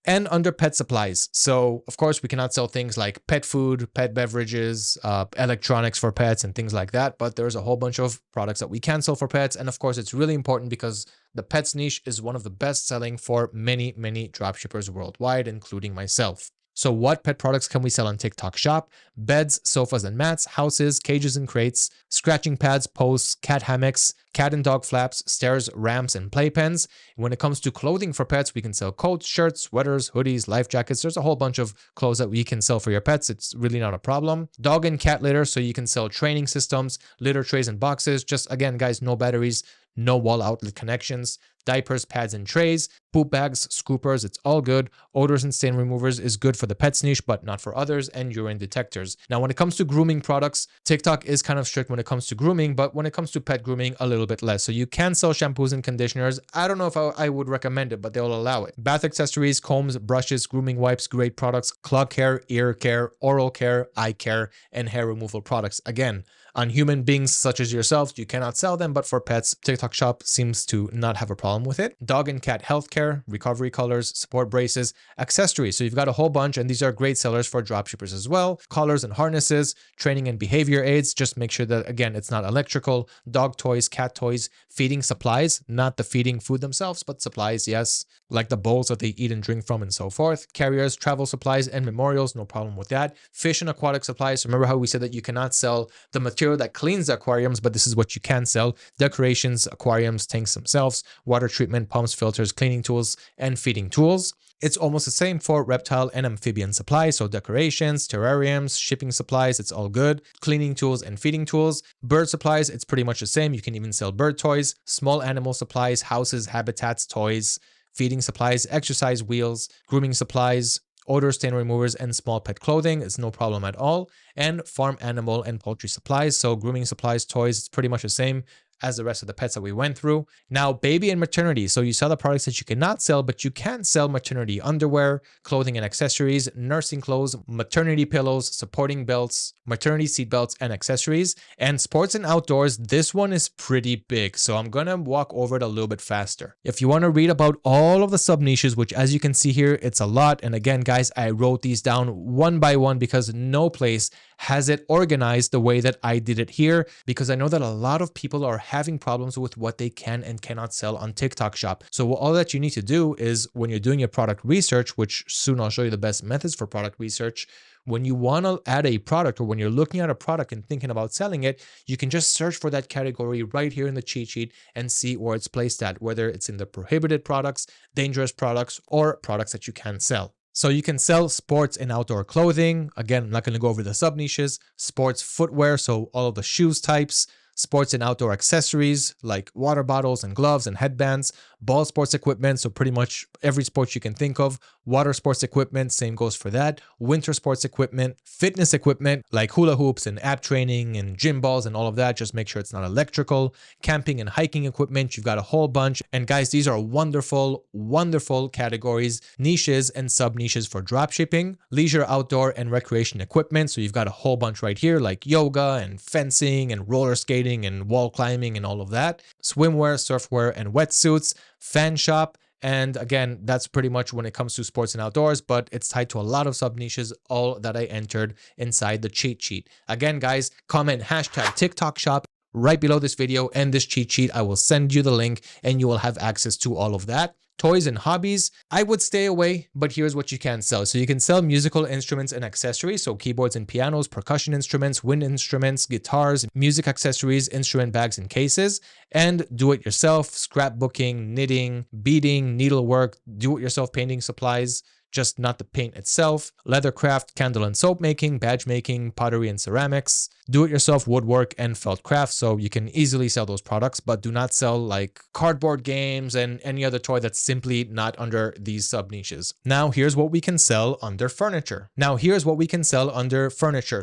And under pet supplies. So of course we cannot sell things like pet food, pet beverages, electronics for pets and things like that. But there's a whole bunch of products that we can sell for pets. And of course it's really important because the pets niche is one of the best selling for many, many dropshippers worldwide, including myself. So what pet products can we sell on TikTok Shop? Beds, sofas and mats, houses, cages and crates, scratching pads, posts, cat hammocks, cat and dog flaps, stairs, ramps, and playpens. When it comes to clothing for pets, we can sell coats, shirts, sweaters, hoodies, life jackets. There's a whole bunch of clothes that we can sell for your pets. It's really not a problem. Dog and cat litter, so you can sell training systems, litter trays and boxes. Just again, guys, no batteries, no wall outlet connections. Diapers, pads, and trays, poop bags, scoopers, it's all good. Odors and stain removers is good for the pets niche, but not for others, and urine detectors. Now, when it comes to grooming products, TikTok is kind of strict when it comes to grooming, but when it comes to pet grooming, a little bit less. So you can sell shampoos and conditioners. I don't know if I would recommend it, but they'll allow it. Bath accessories, combs, brushes, grooming wipes, great products, claw care, ear care, oral care, eye care, and hair removal products. Again, on human beings such as yourselves, you cannot sell them, but for pets, TikTok Shop seems to not have a problem with it. Dog and cat healthcare, recovery collars, support braces, accessories. So you've got a whole bunch, and these are great sellers for dropshippers as well. Collars and harnesses, training and behavior aids. Just make sure that, again, it's not electrical. Dog toys, cat toys, feeding supplies, not the feeding food themselves, but supplies, yes, like the bowls that they eat and drink from and so forth. Carriers, travel supplies, and memorials, no problem with that. Fish and aquatic supplies. Remember how we said that you cannot sell the material that cleans the aquariums, but this is what you can sell. Decorations, aquariums, tanks themselves, water treatment, pumps, filters, cleaning tools, and feeding tools. It's almost the same for reptile and amphibian supplies, so decorations, terrariums, shipping supplies, it's all good. Cleaning tools and feeding tools. Bird supplies, it's pretty much the same. You can even sell bird toys. Small animal supplies, houses, habitats, toys, feeding supplies, exercise wheels, grooming supplies, odor stain removers, and small pet clothing. It's no problem at all. And farm animal and poultry supplies. So grooming supplies, toys, it's pretty much the same as the rest of the pets that we went through. Now, baby and maternity. So you sell the products that you cannot sell, but you can sell maternity underwear, clothing and accessories, nursing clothes, maternity pillows, supporting belts, maternity seat belts, and accessories. And sports and outdoors, this one is pretty big. So I'm gonna walk over it a little bit faster. If you want to read about all of the sub niches, which as you can see here, it's a lot. And again, guys, I wrote these down one by one because no place has it organized the way that I did it here, because I know that a lot of people are having problems with what they can and cannot sell on TikTok Shop. So all that you need to do is when you're doing your product research, which soon I'll show you the best methods for product research, when you want to add a product or when you're looking at a product and thinking about selling it, you can just search for that category right here in the cheat sheet and see where it's placed at, whether it's in the prohibited products, dangerous products, or products that you can sell. So you can sell sports and outdoor clothing. Again, I'm not going to go over the sub niches. Sports footwear, so all of the shoes types. Sports and outdoor accessories like water bottles and gloves and headbands, ball sports equipment, so pretty much every sport you can think of, water sports equipment, same goes for that, winter sports equipment, fitness equipment like hula hoops and ab training and gym balls and all of that, just make sure it's not electrical, camping and hiking equipment, you've got a whole bunch. And guys, these are wonderful, wonderful categories, niches and sub niches for dropshipping, leisure, outdoor and recreation equipment, so you've got a whole bunch right here like yoga and fencing and roller skating and wall climbing and all of that, swimwear, surfwear, and wetsuits, fan shop. And again, that's pretty much when it comes to sports and outdoors, but it's tied to a lot of sub niches, all that I entered inside the cheat sheet. Again, guys, comment hashtag TikTok Shop right below this video and this cheat sheet. I will send you the link and you will have access to all of that. Toys and hobbies, I would stay away, but here's what you can sell. So you can sell musical instruments and accessories, so keyboards and pianos, percussion instruments, wind instruments, guitars, music accessories, instrument bags and cases, and do-it-yourself, scrapbooking, knitting, beading, needlework, do-it-yourself painting supplies, just not the paint itself, leather craft, candle and soap making, badge making, pottery and ceramics, do-it-yourself woodwork and felt craft. So you can easily sell those products, but do not sell like cardboard games and any other toy that's simply not under these sub niches. Now here's what we can sell under furniture.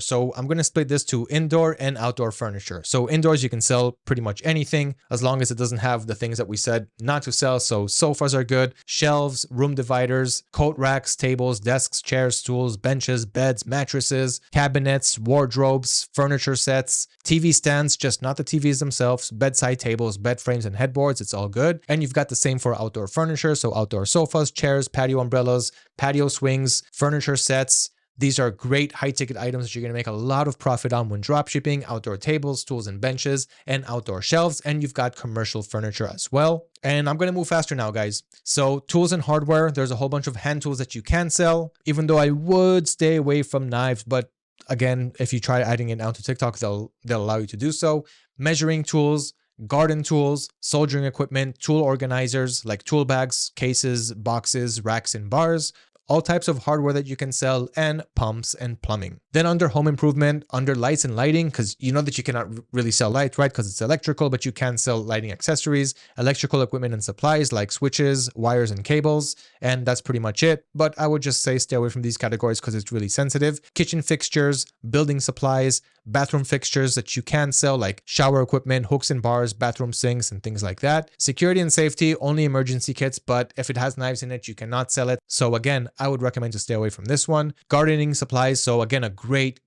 So I'm going to split this to indoor and outdoor furniture. So indoors, you can sell pretty much anything as long as it doesn't have the things that we said not to sell. So sofas are good, shelves, room dividers, coat racks, tables, desks, chairs, stools, benches, beds, mattresses, cabinets, wardrobes, furniture sets, TV stands, just not the TVs themselves, bedside tables, bed frames, and headboards. It's all good. And you've got the same for outdoor furniture. So outdoor sofas, chairs, patio umbrellas, patio swings, furniture sets, These are great high ticket items that you're going to make a lot of profit on when dropshipping: outdoor tables, stools and benches, and outdoor shelves. And you've got commercial furniture as well. And I'm going to move faster now, guys. So tools and hardware, there's a whole bunch of hand tools that you can sell, even though I would stay away from knives. But again, if you try adding it onto TikTok, they'll allow you to do so. Measuring tools, garden tools, soldering equipment, tool organizers like tool bags, cases, boxes, racks, and bars. All types of hardware that you can sell, and pumps and plumbing. Then under home improvement, under lights and lighting, because you know that you cannot really sell light, right? Because it's electrical, but you can sell lighting accessories, electrical equipment and supplies like switches, wires, and cables. And that's pretty much it. But I would just say stay away from these categories because it's really sensitive. Kitchen fixtures, building supplies, bathroom fixtures that you can sell like shower equipment, hooks and bars, bathroom sinks, and things like that. Security and safety, only emergency kits, but if it has knives in it, you cannot sell it. So again, I would recommend to stay away from this one. Gardening supplies, so again, a great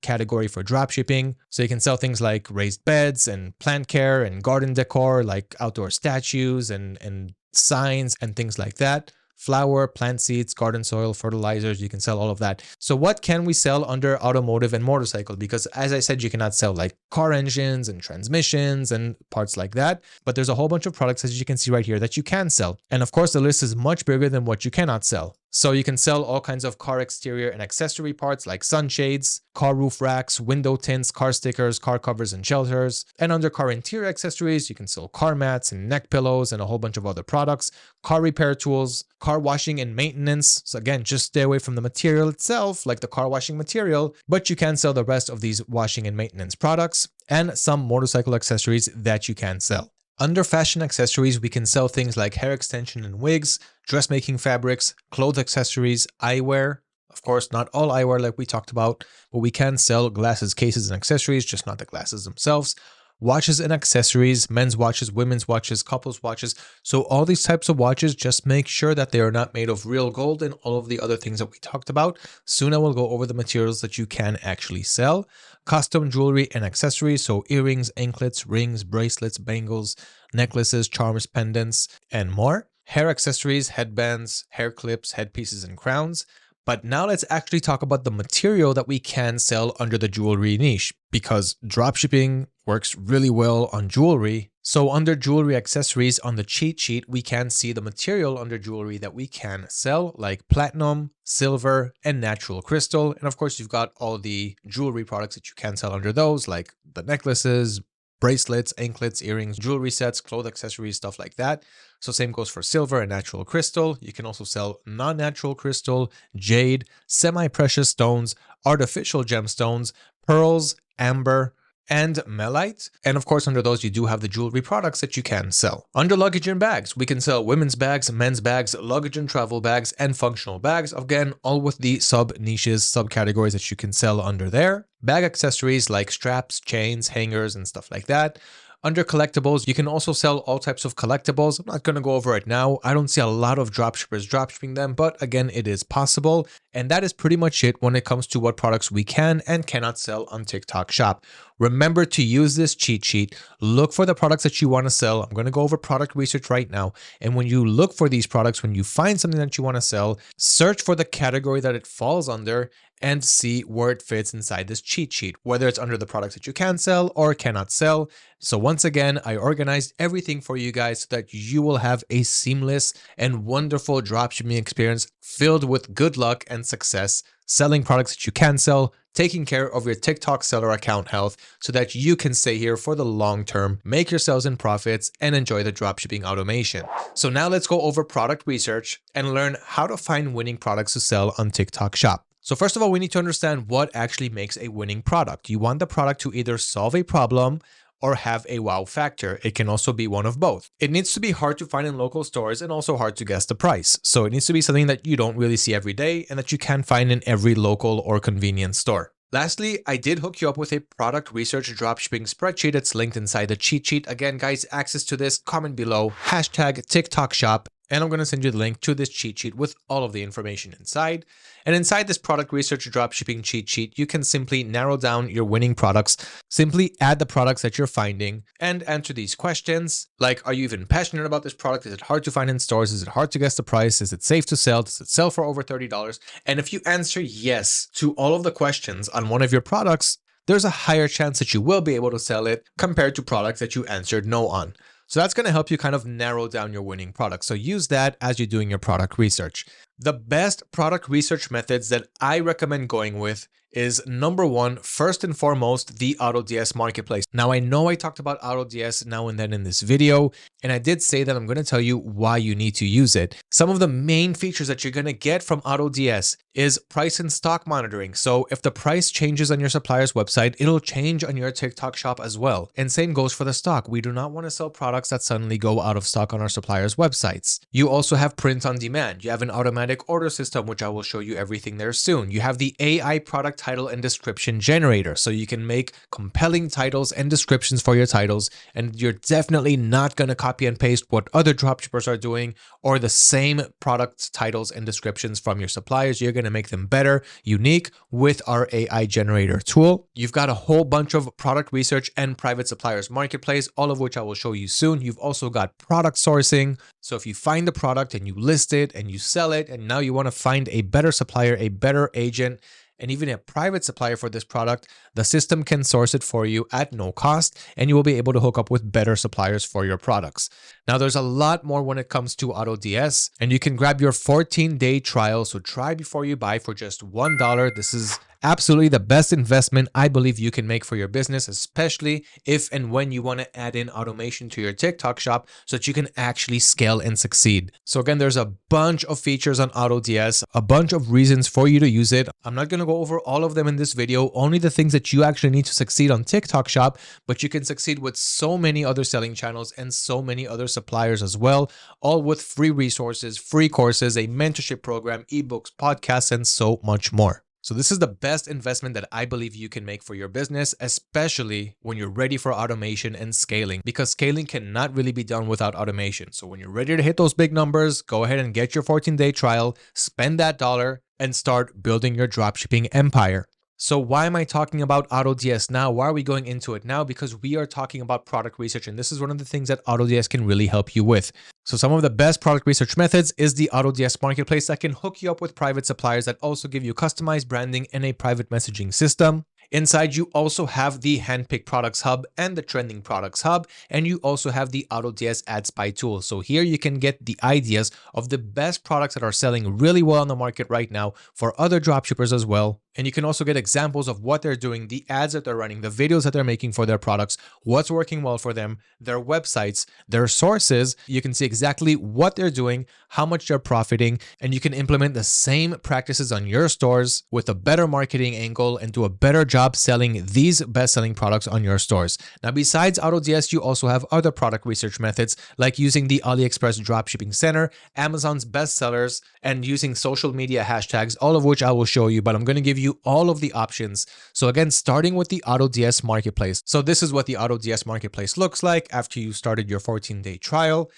category for dropshipping. So you can sell things like raised beds and plant care and garden decor like outdoor statues and signs and things like that. Flour, plant seeds, garden soil, fertilizers, you can sell all of that. So what can we sell under automotive and motorcycle? Because as I said, you cannot sell like car engines and transmissions and parts like that. But there's a whole bunch of products, as you can see right here, that you can sell. And of course, the list is much bigger than what you cannot sell. So you can sell all kinds of car exterior and accessory parts like sunshades, car roof racks, window tints, car stickers, car covers and shelters. And under car interior accessories, you can sell car mats and neck pillows and a whole bunch of other products, car repair tools, car washing and maintenance. So again, just stay away from the material itself, like the car washing material, but you can sell the rest of these washing and maintenance products, and some motorcycle accessories that you can sell. Under fashion accessories, we can sell things like hair extension and wigs, dressmaking fabrics, clothes accessories, eyewear. Of course, not all eyewear like we talked about, but we can sell glasses, cases, and accessories, just not the glasses themselves. Watches and accessories, men's watches, women's watches, couples watches. So all these types of watches, just make sure that they are not made of real gold and all of the other things that we talked about. Soon I will go over the materials that you can actually sell. Custom jewelry and accessories, so earrings, anklets, rings, bracelets, bangles, necklaces, charms, pendants, and more. Hair accessories, headbands, hair clips, headpieces, and crowns. But now let's actually talk about the material that we can sell under the jewelry niche, because dropshipping works really well on jewelry. So under jewelry accessories on the cheat sheet, we can see the material under jewelry that we can sell, like platinum, silver, and natural crystal. And of course, you've got all the jewelry products that you can sell under those, like the necklaces, bracelets, anklets, earrings, jewelry sets, clothes, accessories, stuff like that. So same goes for silver and natural crystal. You can also sell non-natural crystal, jade, semi-precious stones, artificial gemstones, pearls, amber, and melite. And of course, under those, you do have the jewelry products that you can sell. Under luggage and bags, we can sell women's bags, men's bags, luggage and travel bags, and functional bags. Again, all with the sub-niches, subcategories that you can sell under there. Bag accessories like straps, chains, hangers, and stuff like that. Under collectibles, you can also sell all types of collectibles. I'm not going to go over it now. I don't see a lot of dropshippers dropshipping them, but again, it is possible. And that is pretty much it when it comes to what products we can and cannot sell on TikTok Shop. Remember to use this cheat sheet. Look for the products that you want to sell. I'm going to go over product research right now. And when you look for these products, when you find something that you want to sell, search for the category that it falls under and see where it fits inside this cheat sheet, whether it's under the products that you can sell or cannot sell. So once again, I organized everything for you guys so that you will have a seamless and wonderful dropshipping experience filled with good luck and success, selling products that you can sell, taking care of your TikTok seller account health so that you can stay here for the long term, make your sales and profits, and enjoy the dropshipping automation. So now let's go over product research and learn how to find winning products to sell on TikTok Shop. So first of all, we need to understand what actually makes a winning product. You want the product to either solve a problem or have a wow factor. It can also be one of both. It needs to be hard to find in local stores and also hard to guess the price. So it needs to be something that you don't really see every day and that you can find in every local or convenience store. Lastly, I did hook you up with a product research dropshipping spreadsheet. It's linked inside the cheat sheet. Again, guys, access to this, comment below, hashtag TikTok Shop, And I'm going to send you the link to this cheat sheet with all of the information inside. And inside this product research dropshipping cheat sheet, you can simply narrow down your winning products. Simply add the products that you're finding and answer these questions. Like, are you even passionate about this product? Is it hard to find in stores? Is it hard to guess the price? Is it safe to sell? Does it sell for over $30? And if you answer yes to all of the questions on one of your products, there's a higher chance that you will be able to sell it compared to products that you answered no on. So that's going to help you kind of narrow down your winning product. So use that as you're doing your product research. The best product research methods that I recommend going with is number one, first and foremost, the AutoDS marketplace. Now, I know I talked about AutoDS now and then in this video, and I did say that I'm going to tell you why you need to use it. Some of the main features that you're going to get from AutoDS is price and stock monitoring. So if the price changes on your supplier's website, it'll change on your TikTok shop as well. And same goes for the stock. We do not want to sell products that suddenly go out of stock on our suppliers' websites. You also have print on demand. You have an automatic order system, which I will show you everything there soon. You have the AI product title and description generator, so you can make compelling titles and descriptions for your titles, and you're definitely not going to copy and paste what other dropshippers are doing or the same product titles and descriptions from your suppliers. You're going to make them better, unique with our AI generator tool. You've got a whole bunch of product research and private suppliers marketplace, all of which I will show you soon. You've also got product sourcing. So if you find the product and you list it and you sell it, and now you want to find a better supplier, a better agent, and even a private supplier for this product, the system can source it for you at no cost, and you will be able to hook up with better suppliers for your products. Now, there's a lot more when it comes to AutoDS, and you can grab your 14-day trial. So try before you buy for just $1. This is absolutely the best investment I believe you can make for your business, especially if and when you want to add in automation to your TikTok shop so that you can actually scale and succeed. So again, there's a bunch of features on AutoDS, a bunch of reasons for you to use it. I'm not going to go over all of them in this video, only the things that you actually need to succeed on TikTok shop, but you can succeed with so many other selling channels and so many other suppliers as well, all with free resources, free courses, a mentorship program, ebooks, podcasts, and so much more. So this is the best investment that I believe you can make for your business, especially when you're ready for automation and scaling, because scaling cannot really be done without automation. So when you're ready to hit those big numbers, go ahead and get your 14-day trial, spend that dollar, and start building your dropshipping empire. So why am I talking about AutoDS now? Why are we going into it now? Because we are talking about product research, and this is one of the things that AutoDS can really help you with. So some of the best product research methods is the AutoDS marketplace that can hook you up with private suppliers that also give you customized branding and a private messaging system. Inside, you also have the Handpicked Products Hub and the Trending Products Hub, and you also have the AutoDS Ad Spy tool. So here you can get the ideas of the best products that are selling really well on the market right now for other dropshippers as well. And you can also get examples of what they're doing, the ads that they're running, the videos that they're making for their products, what's working well for them, their websites, their sources. You can see exactly what they're doing, how much they're profiting, and you can implement the same practices on your stores with a better marketing angle and do a better job selling these best-selling products on your stores. Now, besides AutoDS, you also have other product research methods like using the AliExpress Dropshipping Center, Amazon's bestsellers, and using social media hashtags, all of which I will show you, but I'm going to give you all of the options. So again, starting with the AutoDS marketplace. So this is what the AutoDS marketplace looks like after you started your 14-day trial.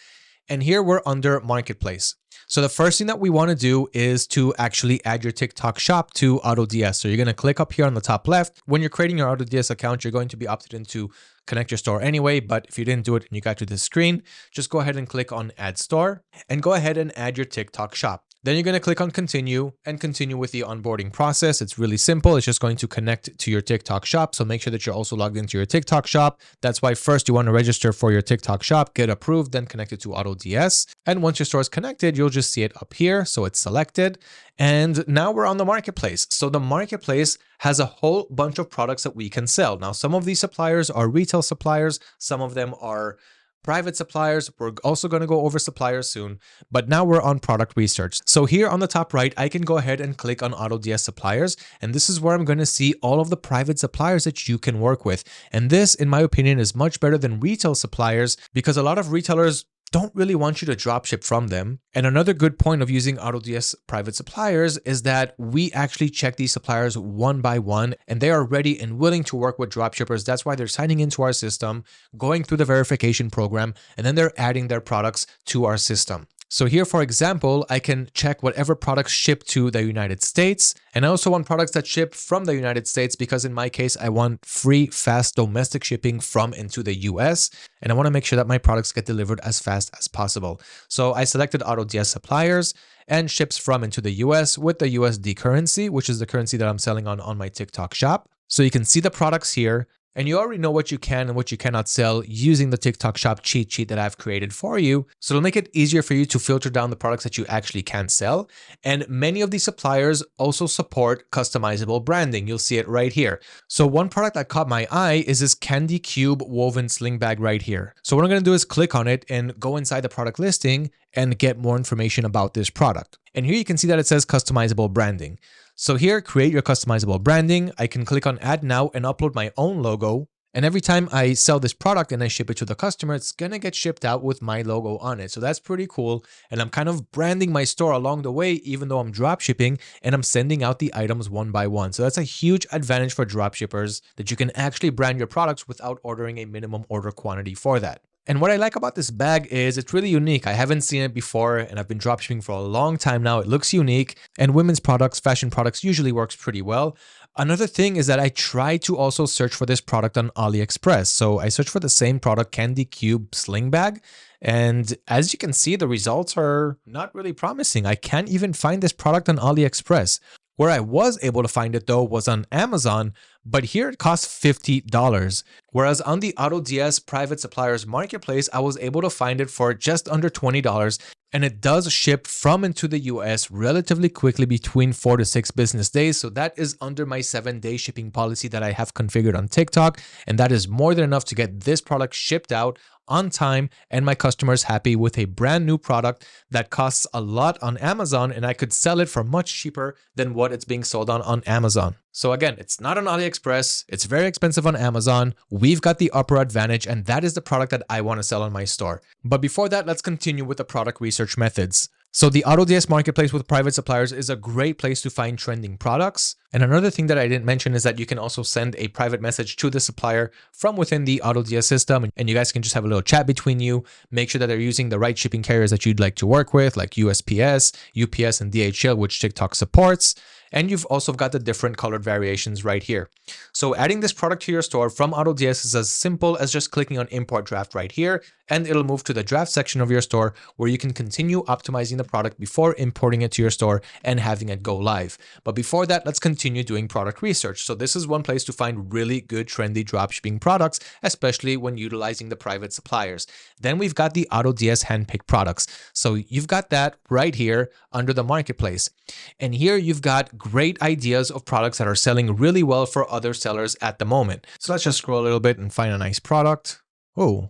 And here we're under marketplace. So the first thing that we want to do is to actually add your TikTok shop to AutoDS. So you're going to click up here on the top left. When you're creating your AutoDS account, you're going to be opted into connect your store anyway, but if you didn't do it and you got to this screen, just go ahead and click on Add Store and go ahead and add your TikTok shop. Then you're going to click on continue and continue with the onboarding process. It's really simple. It's just going to connect to your TikTok shop. So make sure that you're also logged into your TikTok shop. That's why first you want to register for your TikTok shop, get approved, then connect it to AutoDS. And once your store is connected, you'll just see it up here. So it's selected. And now we're on the marketplace. So the marketplace has a whole bunch of products that we can sell. Now, some of these suppliers are retail suppliers. Some of them are private suppliers. We're also going to go over suppliers soon, but now we're on product research. So here on the top right, I can go ahead and click on AutoDS suppliers. And this is where I'm going to see all of the private suppliers that you can work with. And this, in my opinion, is much better than retail suppliers because a lot of retailers don't really want you to dropship from them. And another good point of using AutoDS private suppliers is that we actually check these suppliers one by one, and they are ready and willing to work with dropshippers. That's why they're signing into our system, going through the verification program, and then they're adding their products to our system. So here, for example, I can check whatever products ship to the United States. And I also want products that ship from the United States because in my case, I want free, fast domestic shipping from and to the US. And I want to make sure that my products get delivered as fast as possible. So I selected AutoDS suppliers and ships from and to the US with the USD currency, which is the currency that I'm selling on my TikTok shop. So you can see the products here. And you already know what you can and what you cannot sell using the TikTok shop cheat sheet that I've created for you. So it'll make it easier for you to filter down the products that you actually can sell. And many of these suppliers also support customizable branding. You'll see it right here. So one product that caught my eye is this candy cube woven sling bag right here. So what I'm going to do is click on it and go inside the product listing and get more information about this product. And here you can see that it says customizable branding. So here, create your customizable branding. I can click on add now and upload my own logo. And every time I sell this product and I ship it to the customer, it's gonna get shipped out with my logo on it. So that's pretty cool. And I'm kind of branding my store along the way, even though I'm drop shipping and I'm sending out the items one by one. So that's a huge advantage for drop shippers that you can actually brand your products without ordering a minimum order quantity for that. And what I like about this bag is it's really unique. I haven't seen it before and I've been dropshipping for a long time now. It looks unique and women's products, fashion products usually works pretty well. Another thing is that I try to also search for this product on AliExpress. So I searched for the same product, Candy Cube Sling Bag. And as you can see, the results are not really promising. I can't even find this product on AliExpress. Where I was able to find it though was on Amazon, but here it costs $50. Whereas on the AutoDS private suppliers marketplace, I was able to find it for just under $20. And it does ship from and to the US relatively quickly between 4 to 6 business days. So that is under my 7-day shipping policy that I have configured on TikTok. And that is more than enough to get this product shipped out on time and my customers happy with a brand new product that costs a lot on Amazon and I could sell it for much cheaper than what it's being sold on Amazon. So again, it's not on AliExpress, it's very expensive on Amazon. We've got the upper advantage and that is the product that I want to sell on my store. But before that, let's continue with the product research methods. So the AutoDS marketplace with private suppliers is a great place to find trending products. And another thing that I didn't mention is that you can also send a private message to the supplier from within the AutoDS system. And you guys can just have a little chat between you, make sure that they're using the right shipping carriers that you'd like to work with, like USPS, UPS, and DHL, which TikTok supports. And you've also got the different colored variations right here. So adding this product to your store from AutoDS is as simple as just clicking on import draft right here, and it'll move to the draft section of your store where you can continue optimizing the product before importing it to your store and having it go live. But before that, let's continue doing product research. So this is one place to find really good trendy dropshipping products, especially when utilizing the private suppliers. Then we've got the AutoDS handpicked products. So you've got that right here under the marketplace. And here you've got great ideas of products that are selling really well for other sellers at the moment. So let's just scroll a little bit and find a nice product. Oh,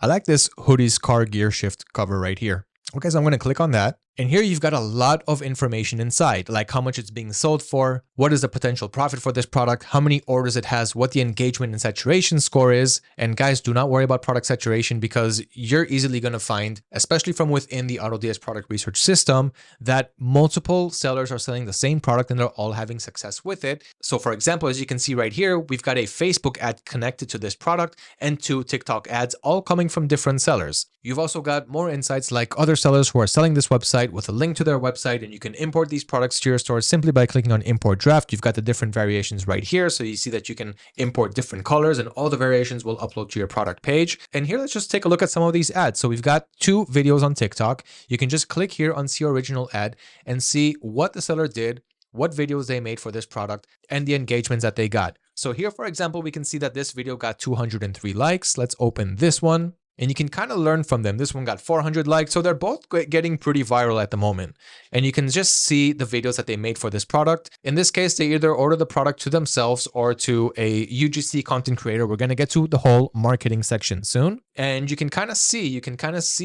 I like this hoodie's car gear shift cover right here. Okay, so I'm going to click on that. And here you've got a lot of information inside, like how much it's being sold for, what is the potential profit for this product, how many orders it has, what the engagement and saturation score is. And guys, do not worry about product saturation because you're easily going to find, especially from within the AutoDS product research system, that multiple sellers are selling the same product and they're all having success with it. So for example, as you can see right here, we've got a Facebook ad connected to this product and 2 TikTok ads, all coming from different sellers. You've also got more insights like other sellers who are selling this website with a link to their website, and you can import these products to your store simply by clicking on import draft. You've got the different variations right here. So you see that you can import different colors and all the variations will upload to your product page. And here, let's just take a look at some of these ads. So we've got 2 videos on TikTok. You can just click here on see original ad and see what the seller did, what videos they made for this product, and the engagements that they got. So here, for example, we can see that this video got 203 likes. Let's open this one. And you can kind of learn from them. This one got 400 likes. So they're both getting pretty viral at the moment. And you can just see the videos that they made for this product. In this case, they either order the product to themselves or to a UGC content creator. We're going to get to the whole marketing section soon. And you can kind of see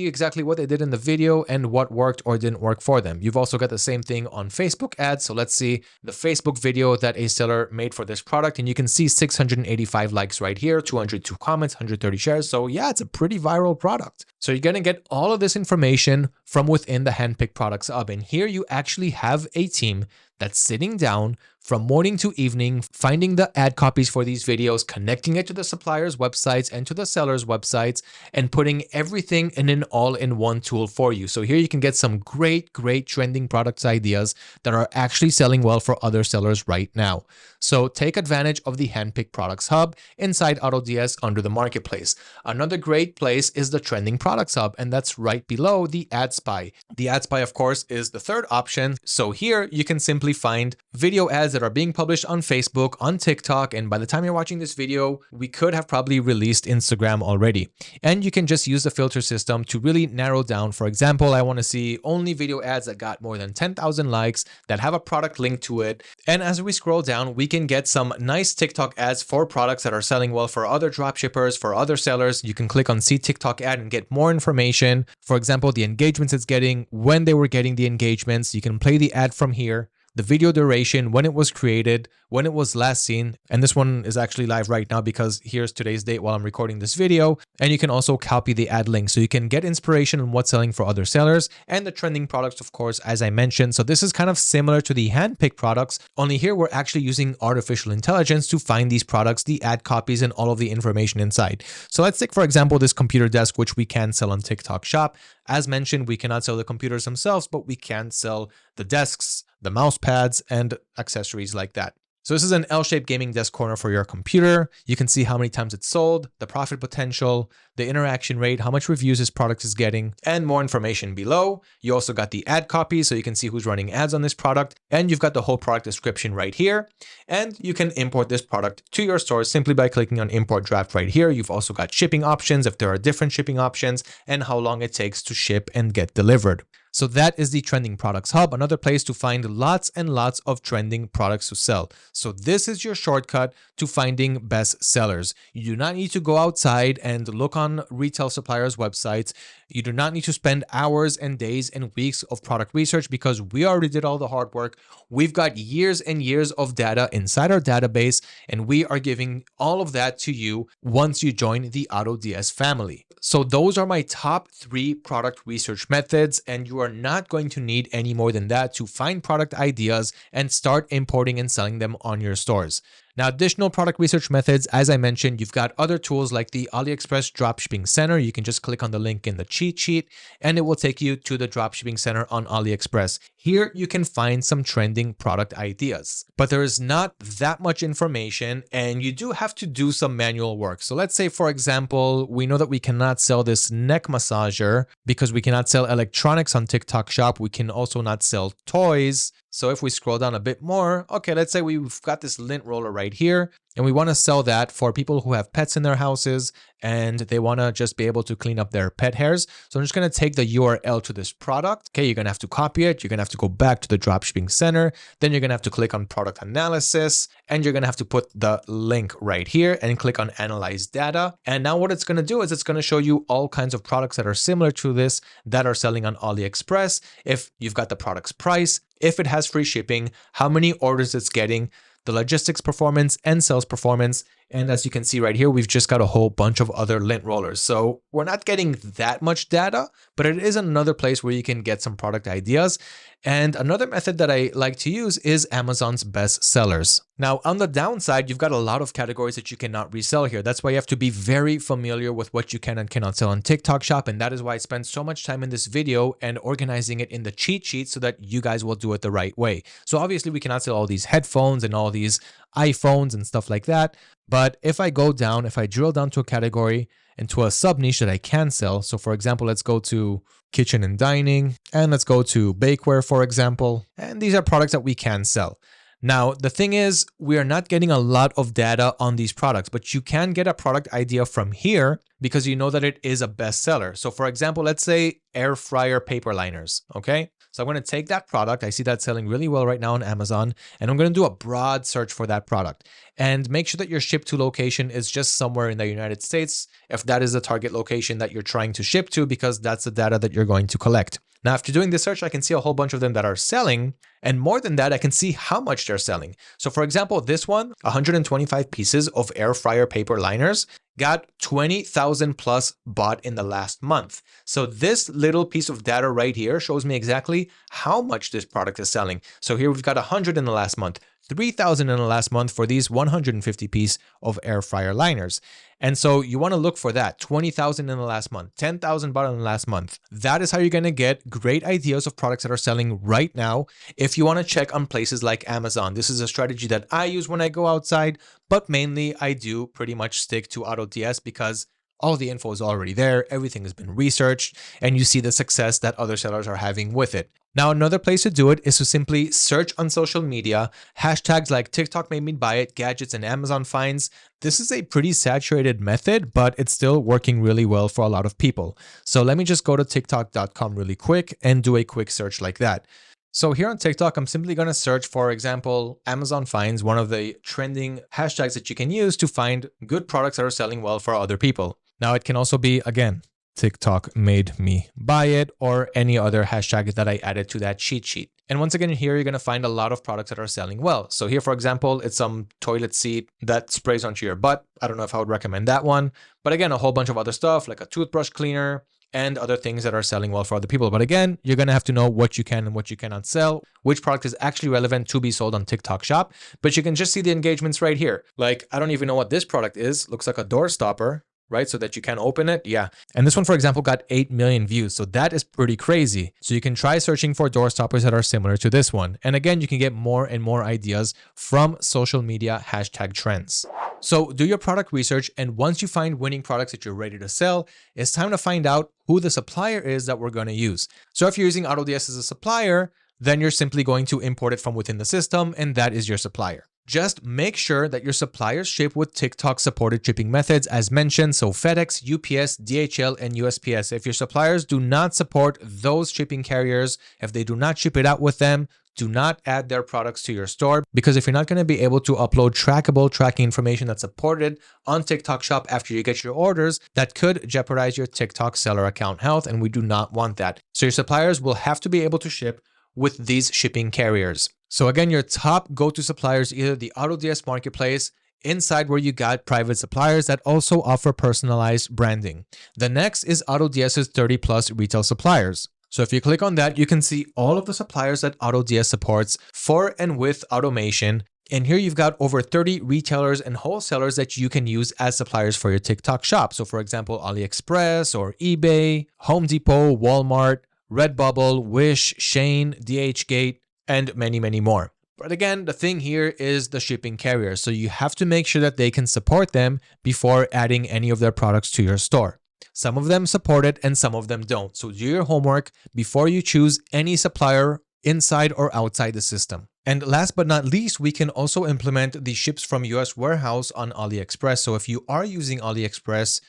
exactly what they did in the video and what worked or didn't work for them. You've also got the same thing on Facebook ads. So let's see the Facebook video that a seller made for this product. And you can see 685 likes right here, 202 comments, 130 shares. So yeah, it's a pretty viral product. So you're going to get all of this information from within the Handpicked Products Hub. And here you actually have a team that's sitting down from morning to evening, finding the ad copies for these videos, connecting it to the suppliers' websites and to the sellers' websites, and putting everything in an all-in-one tool for you. So here you can get some great trending products ideas that are actually selling well for other sellers right now. So take advantage of the Handpicked Products Hub inside AutoDS under the Marketplace. Another great place is the Trending Products Hub, and that's right below the Ad Spy. The Ad Spy, of course, is the third option. So here you can simply find video ads that are being published on Facebook, on TikTok, and by the time you're watching this video, we could have probably released Instagram already. And you can just use the filter system to really narrow down. For example, I want to see only video ads that got more than 10,000 likes, that have a product link to it. And as we scroll down, we can get some nice TikTok ads for products that are selling well for other dropshippers, for other sellers. You can click on see TikTok ad and get more information. For example, the engagements it's getting, when they were getting the engagements. You can play the ad from here, the video duration, when it was created, when it was last seen. And this one is actually live right now because here's today's date while I'm recording this video. And you can also copy the ad link so you can get inspiration on what's selling for other sellers and the trending products, of course, as I mentioned. So this is kind of similar to the Handpicked products, only here we're actually using artificial intelligence to find these products, the ad copies, and all of the information inside. So let's take, for example, this computer desk, which we can sell on TikTok Shop. As mentioned, we cannot sell the computers themselves, but we can sell the desks, the mouse pads, and accessories like that. So this is an L-shaped gaming desk corner for your computer. You can see how many times it's sold, the profit potential, the interaction rate, how much reviews this product is getting, and more information below. You also got the ad copy, so you can see who's running ads on this product, and you've got the whole product description right here. And you can import this product to your store simply by clicking on import draft right here. You've also got shipping options if there are different shipping options, and how long it takes to ship and get delivered. So that is the Trending Products Hub, another place to find lots and lots of trending products to sell. So this is your shortcut to finding best sellers. You do not need to go outside and look on retail suppliers' websites. You do not need to spend hours and days and weeks of product research because we already did all the hard work. We've got years and years of data inside our database, and we are giving all of that to you once you join the AutoDS family. So those are my top 3 product research methods, and you are not going to need any more than that to find product ideas and start importing and selling them on your stores. Now, additional product research methods, as I mentioned, you've got other tools like the AliExpress Dropshipping Center. You can just click on the link in the cheat sheet and it will take you to the Dropshipping Center on AliExpress. Here you can find some trending product ideas, but there is not that much information and you do have to do some manual work. So let's say, for example, we know that we cannot sell this neck massager because we cannot sell electronics on TikTok Shop. We can also not sell toys. So if we scroll down a bit more, okay, let's say we've got this lint roller right here and we want to sell that for people who have pets in their houses and they want to just be able to clean up their pet hairs. So I'm just going to take the URL to this product. Okay, you're going to have to copy it. You're going to have to go back to the Dropshipping Center. Then you're going to have to click on product analysis and you're going to have to put the link right here and click on analyze data. And now what it's going to do is it's going to show you all kinds of products that are similar to this that are selling on AliExpress. If you've got the product's price, if it has free shipping, how many orders it's getting, the logistics performance and sales performance. And as you can see right here, we've just got a whole bunch of other lint rollers. So we're not getting that much data, but it is another place where you can get some product ideas. And another method that I like to use is Amazon's best sellers. Now, on the downside, you've got a lot of categories that you cannot resell here. That's why you have to be very familiar with what you can and cannot sell on TikTok Shop. And that is why I spent so much time in this video and organizing it in the cheat sheet so that you guys will do it the right way. So obviously we cannot sell all these headphones and all these iPhones and stuff like that. But if I go down, if I drill down to a category and to a sub niche that I can sell. So for example, let's go to kitchen and dining and let's go to bakeware, for example. And these are products that we can sell. Now, the thing is, we are not getting a lot of data on these products, but you can get a product idea from here because you know that it is a bestseller. So for example, let's say air fryer paper liners, okay? So I'm going to take that product. I see that selling really well right now on Amazon, and I'm going to do a broad search for that product and make sure that your ship to location is just somewhere in the United States, if that is the target location that you're trying to ship to, because that's the data that you're going to collect. Now, after doing this search, I can see a whole bunch of them that are selling. And more than that, I can see how much they're selling. So for example, this one, 125 pieces of air fryer paper liners, got 20,000 plus bought in the last month. So this little piece of data right here shows me exactly how much this product is selling. So here we've got 100 in the last month, 3,000 in the last month for these 150 piece of air fryer liners. And so you want to look for that 20,000 in the last month, 10,000 bought in the last month. That is how you're going to get great ideas of products that are selling right now. If you want to check on places like Amazon, this is a strategy that I use when I go outside, but mainly I do pretty much stick to AutoDS because all the info is already there. Everything has been researched and you see the success that other sellers are having with it. Now, another place to do it is to simply search on social media, hashtags like TikTok made me buy it, gadgets, and Amazon finds. This is a pretty saturated method, but it's still working really well for a lot of people. So let me just go to TikTok.com really quick and do a quick search like that. So here on TikTok, I'm simply going to search, for example, Amazon finds, one of the trending hashtags that you can use to find good products that are selling well for other people. Now, it can also be, again, TikTok made me buy it, or any other hashtag that I added to that cheat sheet. And once again, here you're going to find a lot of products that are selling well. So here, for example, it's some toilet seat that sprays onto your butt. I don't know if I would recommend that one. But again, a whole bunch of other stuff like a toothbrush cleaner and other things that are selling well for other people. But again, you're going to have to know what you can and what you cannot sell, which product is actually relevant to be sold on TikTok Shop. But you can just see the engagements right here. Like, I don't even know what this product is. Looks like a door stopper, right? So that you can open it. Yeah. And this one, for example, got 8 million views. So that is pretty crazy. So you can try searching for door stoppers that are similar to this one. And again, you can get more and more ideas from social media hashtag trends. So do your product research. And once you find winning products that you're ready to sell, it's time to find out who the supplier is that we're going to use. So if you're using AutoDS as a supplier, then you're simply going to import it from within the system, and that is your supplier. Just make sure that your suppliers ship with TikTok supported shipping methods as mentioned. So FedEx, UPS, DHL, and USPS. If your suppliers do not support those shipping carriers, if they do not ship it out with them, do not add their products to your store, because if you're not going to be able to upload trackable tracking information that's supported on TikTok Shop after you get your orders, that could jeopardize your TikTok seller account health, and we do not want that. So your suppliers will have to be able to ship with these shipping carriers. So again, your top go-to suppliers, either the AutoDS marketplace, inside where you got private suppliers that also offer personalized branding. The next is AutoDS's 30 plus retail suppliers. So if you click on that, you can see all of the suppliers that AutoDS supports for and with automation. And here you've got over 30 retailers and wholesalers that you can use as suppliers for your TikTok shop. So for example, AliExpress or eBay, Home Depot, Walmart, Redbubble, Wish, Shein, DHgate, and many, many more. But again, the thing here is the shipping carrier. So you have to make sure that they can support them before adding any of their products to your store. Some of them support it and some of them don't. So do your homework before you choose any supplier inside or outside the system. And last but not least, we can also implement the ships from US warehouse on AliExpress. So if you are using AliExpress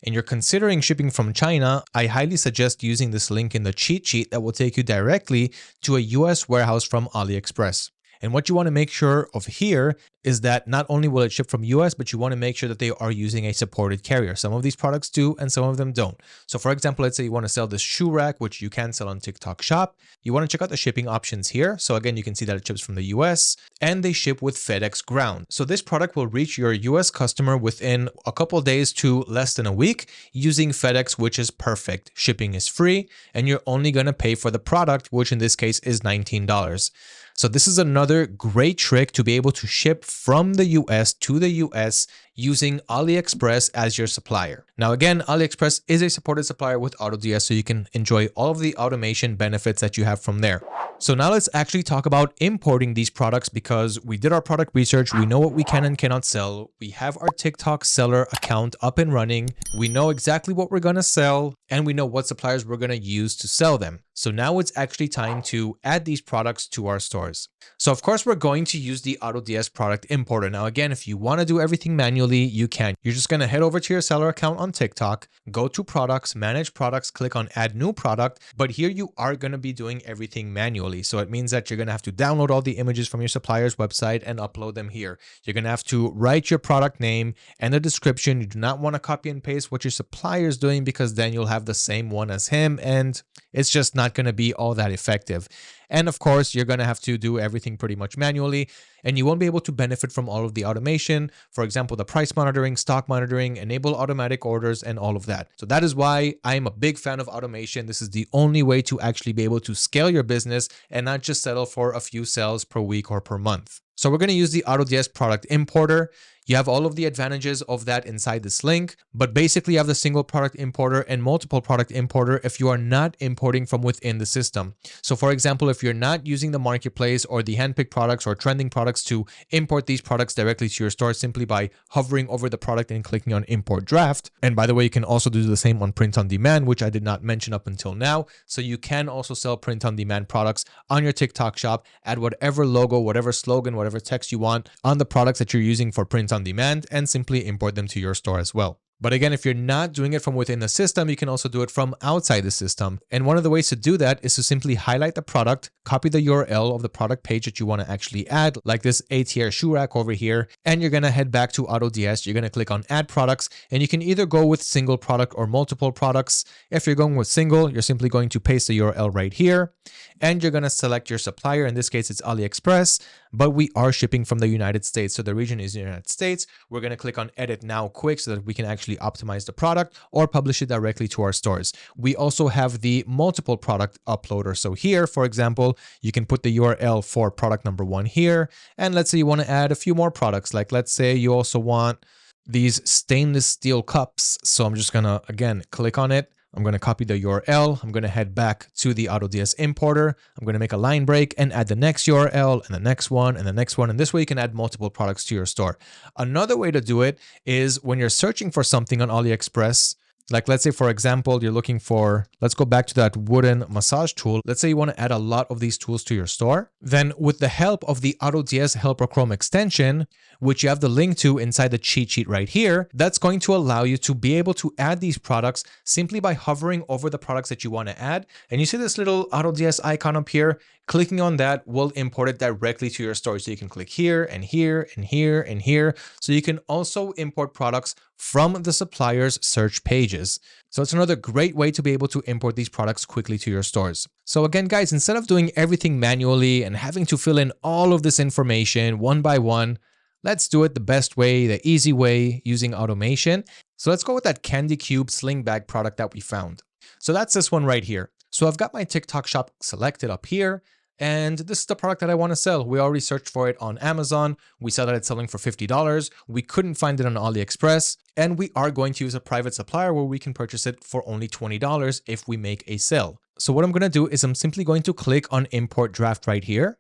and you're considering shipping from China, I highly suggest using this link in the cheat sheet that will take you directly to a US warehouse from AliExpress. And what you want to make sure of here is that not only will it ship from US, but you want to make sure that they are using a supported carrier. Some of these products do, and some of them don't. So for example, let's say you want to sell this shoe rack, which you can sell on TikTok Shop. You want to check out the shipping options here. So again, you can see that it ships from the US and they ship with FedEx Ground. So this product will reach your US customer within a couple days to less than a week using FedEx, which is perfect. Shipping is free and you're only going to pay for the product, which in this case is $19. So this is another great trick to be able to ship from the US to the US using AliExpress as your supplier. Now again, AliExpress is a supported supplier with AutoDS, so you can enjoy all of the automation benefits that you have from there. So now let's actually talk about importing these products, because we did our product research. We know what we can and cannot sell. We have our TikTok seller account up and running. We know exactly what we're going to sell, and we know what suppliers we're going to use to sell them. So now it's actually time to add these products to our stores. So of course, we're going to use the AutoDS product importer. Now again, if you want to do everything manually, manually, you can. You're just going to head over to your seller account on TikTok, go to products, manage products, click on add new product. But here you are going to be doing everything manually. So it means that you're going to have to download all the images from your supplier's website and upload them here. You're going to have to write your product name and the description. You do not want to copy and paste what your supplier is doing, because then you'll have the same one as him and it's just not going to be all that effective. And of course, you're going to have to do everything pretty much manually, and you won't be able to benefit from all of the automation. For example, the price monitoring, stock monitoring, enable automatic orders, and all of that. So that is why I'm a big fan of automation. This is the only way to actually be able to scale your business and not just settle for a few sales per week or per month. So we're going to use the AutoDS product importer. You have all of the advantages of that inside this link, but basically you have the single product importer and multiple product importer if you are not importing from within the system. So for example, if you're not using the marketplace or the handpicked products or trending products to import these products directly to your store simply by hovering over the product and clicking on import draft. And by the way, you can also do the same on print on demand, which I did not mention up until now. So you can also sell print on demand products on your TikTok shop, add whatever logo, whatever slogan, whatever text you want on the products that you're using for print on demand, and simply import them to your store as well. But again, if you're not doing it from within the system, you can also do it from outside the system. And one of the ways to do that is to simply highlight the product, copy the URL of the product page that you want to actually add, like this A-tier shoe rack over here. And you're going to head back to AutoDS. You're going to click on add products, and you can either go with single product or multiple products. If you're going with single, you're simply going to paste the URL right here, and you're going to select your supplier. In this case, it's AliExpress, but we are shipping from the United States. So the region is the United States. We're going to click on edit now quick so that we can actually optimize the product or publish it directly to our stores. We also have the multiple product uploader. So here, for example, you can put the URL for product number 1 here. And let's say you want to add a few more products. Like let's say you also want these stainless steel cups. So I'm just going to, again, click on it. I'm going to copy the URL. I'm going to head back to the AutoDS importer. I'm going to make a line break and add the next URL and the next one and the next one. And this way you can add multiple products to your store. Another way to do it is when you're searching for something on AliExpress, like let's say, for example, you're looking for, let's go back to that wooden massage tool. Let's say you want to add a lot of these tools to your store. Then with the help of the AutoDS Helper Chrome extension, which you have the link to inside the cheat sheet right here, that's going to allow you to be able to add these products simply by hovering over the products that you want to add. And you see this little AutoDS icon up here? Clicking on that will import it directly to your store. So you can click here and here and here and here. So you can also import products from the supplier's search pages. So it's another great way to be able to import these products quickly to your stores. So again, guys, instead of doing everything manually and having to fill in all of this information one by one, let's do it the best way, the easy way, using automation. So let's go with that Candy Cube sling bag product that we found. So that's this one right here. So I've got my TikTok shop selected up here, and this is the product that I want to sell. We already searched for it on Amazon. We saw that it's selling for $50. We couldn't find it on AliExpress, and we are going to use a private supplier where we can purchase it for only $20 if we make a sale. So what I'm going to do is I'm simply going to click on import draft right here.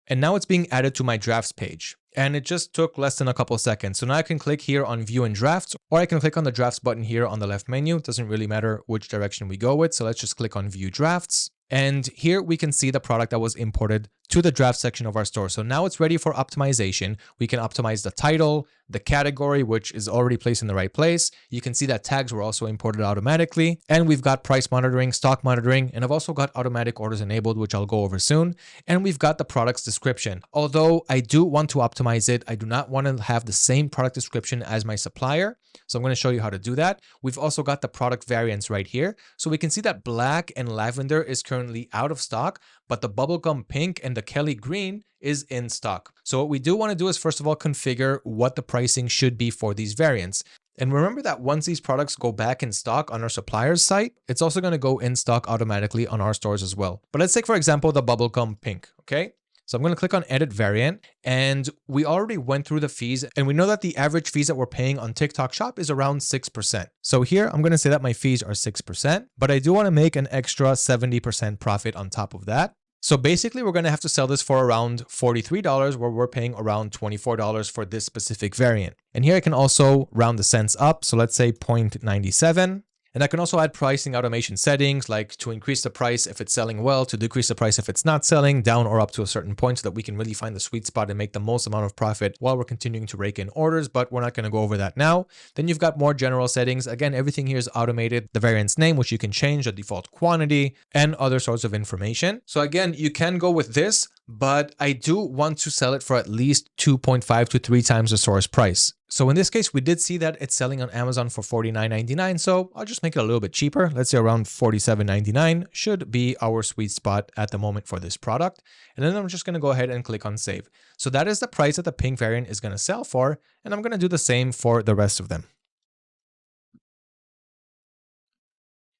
And now it's being added to my drafts page. And it just took less than a couple seconds. So now I can click here on view and drafts, or I can click on the drafts button here on the left menu. It doesn't really matter which direction we go with. So let's just click on view drafts. And here we can see the product that was imported to the draft section of our store. So now it's ready for optimization. We can optimize the title, the category, which is already placed in the right place. You can see that tags were also imported automatically. And we've got price monitoring, stock monitoring, and I've also got automatic orders enabled, which I'll go over soon. And we've got the product's description. Although I do want to optimize it, I do not want to have the same product description as my supplier. So I'm going to show you how to do that. We've also got the product variants right here. So we can see that black and lavender is currently out of stock, but the bubblegum pink and the Kelly green is in stock. So what we do want to do is first of all configure what the pricing should be for these variants. And remember that once these products go back in stock on our supplier's site, it's also going to go in stock automatically on our stores as well. But let's take, for example, the bubblegum pink, okay? So I'm going to click on edit variant, and we already went through the fees, and we know that the average fees that we're paying on TikTok shop is around 6%. So here I'm going to say that my fees are 6%, but I do want to make an extra 70% profit on top of that. So basically we're going to have to sell this for around $43, where we're paying around $24 for this specific variant. And here I can also round the cents up. So let's say 0.97. And I can also add pricing automation settings, like to increase the price if it's selling well, to decrease the price if it's not selling, down or up to a certain point, so that we can really find the sweet spot and make the most amount of profit while we're continuing to rake in orders, but we're not going to go over that now. Then you've got more general settings. Again, everything here is automated. The variant's name, which you can change, the default quantity, and other sorts of information. So again, you can go with this, but I do want to sell it for at least 2.5 to 3 times the source price. So in this case, we did see that it's selling on Amazon for $49.99. So I'll just make it a little bit cheaper. Let's say around $47.99 should be our sweet spot at the moment for this product. And then I'm just going to go ahead and click on save. So that is the price that the pink variant is going to sell for. And I'm going to do the same for the rest of them.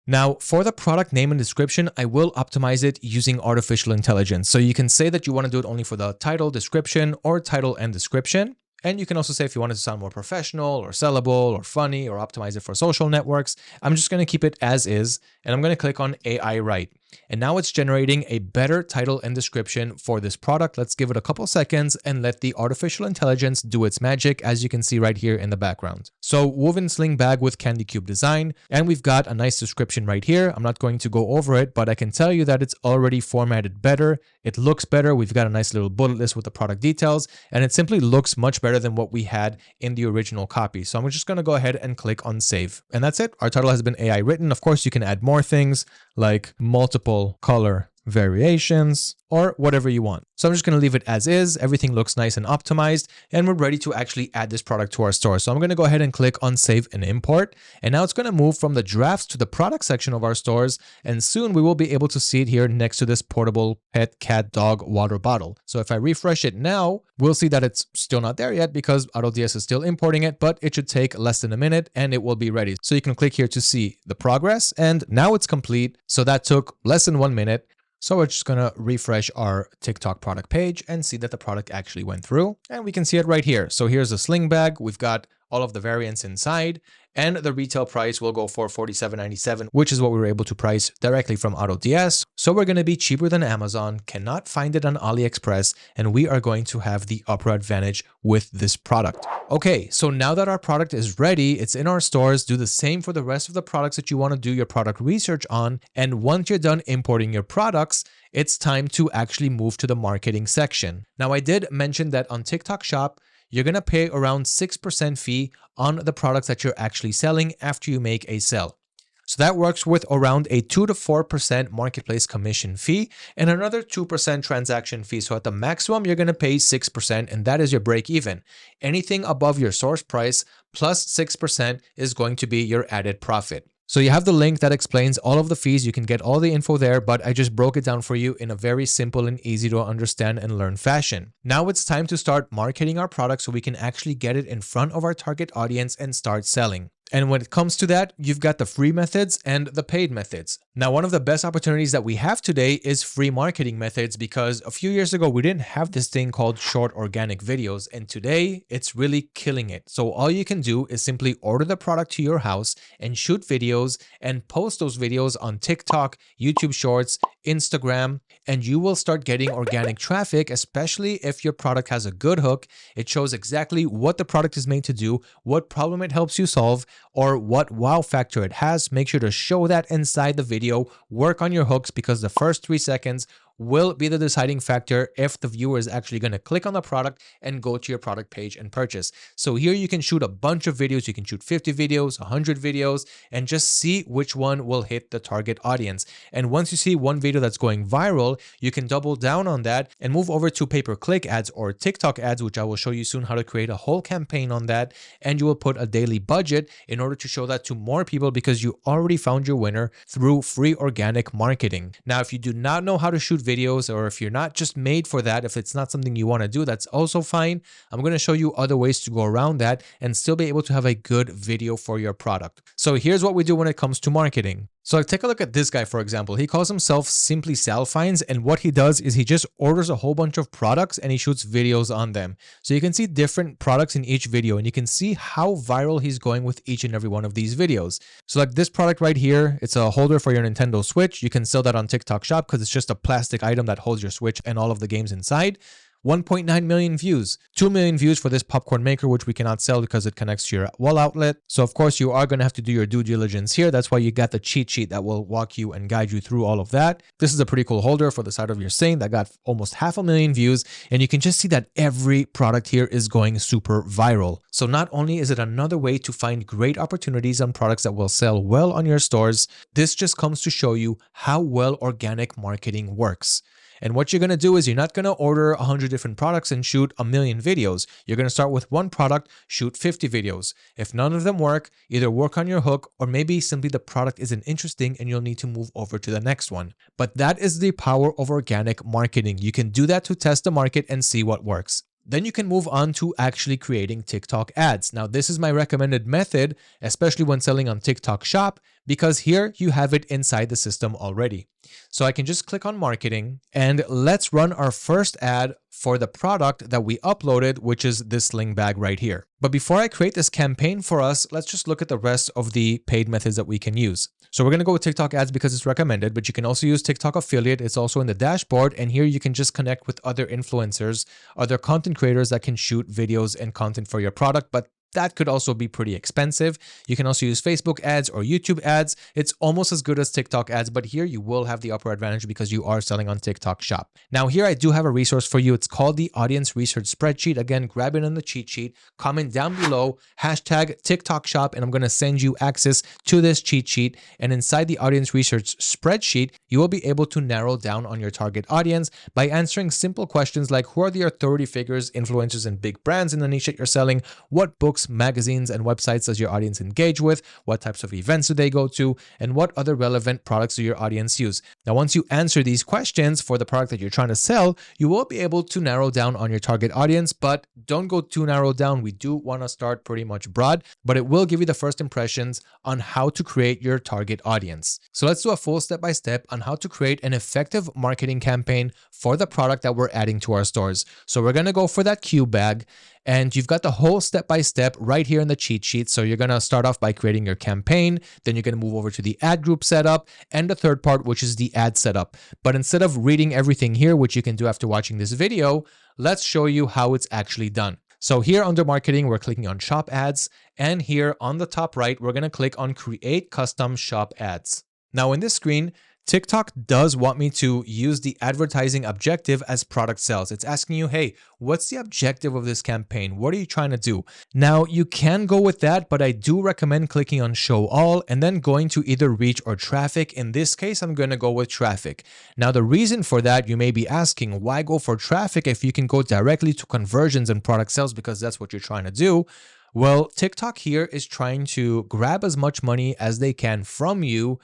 Now, for the product name and description, I will optimize it using artificial intelligence. So you can say that you want to do it only for the title, description, or title and description. And you can also say if you want it to sound more professional or sellable or funny or optimize it for social networks. I'm just going to keep it as is, and I'm going to click on AI Write. And now it's generating a better title and description for this product. Let's give it a couple seconds and let the artificial intelligence do its magic, as you can see right here in the background. So woven sling bag with candy cube design, and we've got a nice description right here. I'm not going to go over it, but I can tell you that it's already formatted better. It looks better. We've got a nice little bullet list with the product details, and it simply looks much better than what we had in the original copy. So I'm just going to go ahead and click on save. And that's it. Our title has been AI written. Of course, you can add more things like multiple color variations or whatever you want. So I'm just going to leave it as is. Everything looks nice and optimized, and we're ready to actually add this product to our store. So I'm going to go ahead and click on save and import. And now it's going to move from the drafts to the product section of our stores. And soon we will be able to see it here next to this portable pet cat dog water bottle. So if I refresh it now, we'll see that it's still not there yet because AutoDS is still importing it, but it should take less than a minute and it will be ready. So you can click here to see the progress, and now it's complete. So that took less than 1 minute. So we're just going to refresh our TikTok product page and see that the product actually went through, and we can see it right here. So here's a sling bag. We've got all of the variants inside, and the retail price will go for $47.97, which is what we were able to price directly from AutoDS. So we're going to be cheaper than Amazon, cannot find it on AliExpress, and we are going to have the upper advantage with this product. Okay, so now that our product is ready, it's in our stores. Do the same for the rest of the products that you want to do your product research on. And once you're done importing your products, it's time to actually move to the marketing section. Now, I did mention that on TikTok Shop, you're going to pay around 6% fee on the products that you're actually selling after you make a sale. So that works with around a 2 to 4% marketplace commission fee and another 2% transaction fee. So at the maximum, you're going to pay 6%, and that is your break even. Anything above your source price plus 6% is going to be your added profit. So you have the link that explains all of the fees. You can get all the info there, but I just broke it down for you in a very simple and easy to understand and learn fashion. Now it's time to start marketing our product so we can actually get it in front of our target audience and start selling. And when it comes to that, you've got the free methods and the paid methods. Now, one of the best opportunities that we have today is free marketing methods, because a few years ago, we didn't have this thing called short organic videos. And today it's really killing it. So all you can do is simply order the product to your house and shoot videos and post those videos on TikTok, YouTube Shorts, Instagram, and you will start getting organic traffic, especially if your product has a good hook. It shows exactly what the product is made to do, what problem it helps you solve, or what wow factor it has. Make sure to show that inside the video. Work on your hooks, because the first 3 seconds will be the deciding factor if the viewer is actually going to click on the product and go to your product page and purchase. So here you can shoot a bunch of videos. You can shoot 50 videos, 100 videos, and just see which one will hit the target audience. And once you see one video that's going viral, you can double down on that and move over to pay-per-click ads or TikTok ads, which I will show you soon how to create a whole campaign on that. And you will put a daily budget in order to show that to more people, because you already found your winner through free organic marketing. Now, if you do not know how to shoot videos, or if you're not just made for that, if it's not something you want to do, that's also fine. I'm going to show you other ways to go around that and still be able to have a good video for your product. So here's what we do when it comes to marketing. So take a look at this guy, for example. He calls himself Simply Sal Finds, and what he does is he just orders a whole bunch of products and he shoots videos on them. So you can see different products in each video, and you can see how viral he's going with each and every one of these videos. So like this product right here, it's a holder for your Nintendo Switch. You can sell that on TikTok Shop because it's just a plastic item that holds your Switch and all of the games inside. 1.9 million views, 2 million views for this popcorn maker, which we cannot sell because it connects to your wall outlet. So of course you are going to have to do your due diligence here. That's why you got the cheat sheet that will walk you and guide you through all of that. This is a pretty cool holder for the side of your sink that got almost 500,000 views. And you can just see that every product here is going super viral. So not only is it another way to find great opportunities on products that will sell well on your stores, this just comes to show you how well organic marketing works. And what you're going to do is you're not going to order 100 different products and shoot a million videos. You're going to start with one product, shoot 50 videos. If none of them work, either work on your hook or maybe simply the product isn't interesting and you'll need to move over to the next one. But that is the power of organic marketing. You can do that to test the market and see what works. Then you can move on to actually creating TikTok ads. Now, this is my recommended method, especially when selling on TikTok Shop, because here you have it inside the system already. So I can just click on marketing and let's run our first ad for the product that we uploaded, which is this sling bag right here. But before I create this campaign for us, let's just look at the rest of the paid methods that we can use. So we're going to go with TikTok ads because it's recommended, but you can also use TikTok affiliate. It's also in the dashboard. And here you can just connect with other influencers, other content creators that can shoot videos and content for your product. But that could also be pretty expensive. You can also use Facebook ads or YouTube ads. It's almost as good as TikTok ads, but here you will have the upper advantage because you are selling on TikTok Shop. Now here I do have a resource for you. It's called the Audience Research Spreadsheet. Again, grab it on the cheat sheet, comment down below, hashtag TikTok Shop, and I'm going to send you access to this cheat sheet. And inside the Audience Research Spreadsheet, you will be able to narrow down on your target audience by answering simple questions like who are the authority figures, influencers, and big brands in the niche that you're selling? What books, magazines, and websites does your audience engage with? What types of events do they go to? And what other relevant products do your audience use? Now, once you answer these questions for the product that you're trying to sell, you will be able to narrow down on your target audience, but don't go too narrow down. We do want to start pretty much broad, but it will give you the first impressions on how to create your target audience. So let's do a full step-by-step on how to create an effective marketing campaign for the product that we're adding to our stores. So we're going to go for that cube bag. And you've got the whole step-by-step right here in the cheat sheet. So you're going to start off by creating your campaign. Then you're going to move over to the ad group setup and the third part, which is the ad setup. But instead of reading everything here, which you can do after watching this video, let's show you how it's actually done. So here under marketing, we're clicking on shop ads. And here on the top right, we're going to click on create custom shop ads. Now in this screen, TikTok does want me to use the advertising objective as product sales. It's asking you, hey, what's the objective of this campaign? What are you trying to do? Now, you can go with that, but I do recommend clicking on show all and then going to either reach or traffic. In this case, I'm going to go with traffic. Now, the reason for that, you may be asking, why go for traffic if you can go directly to conversions and product sales because that's what you're trying to do? Well, TikTok here is trying to grab as much money as they can from you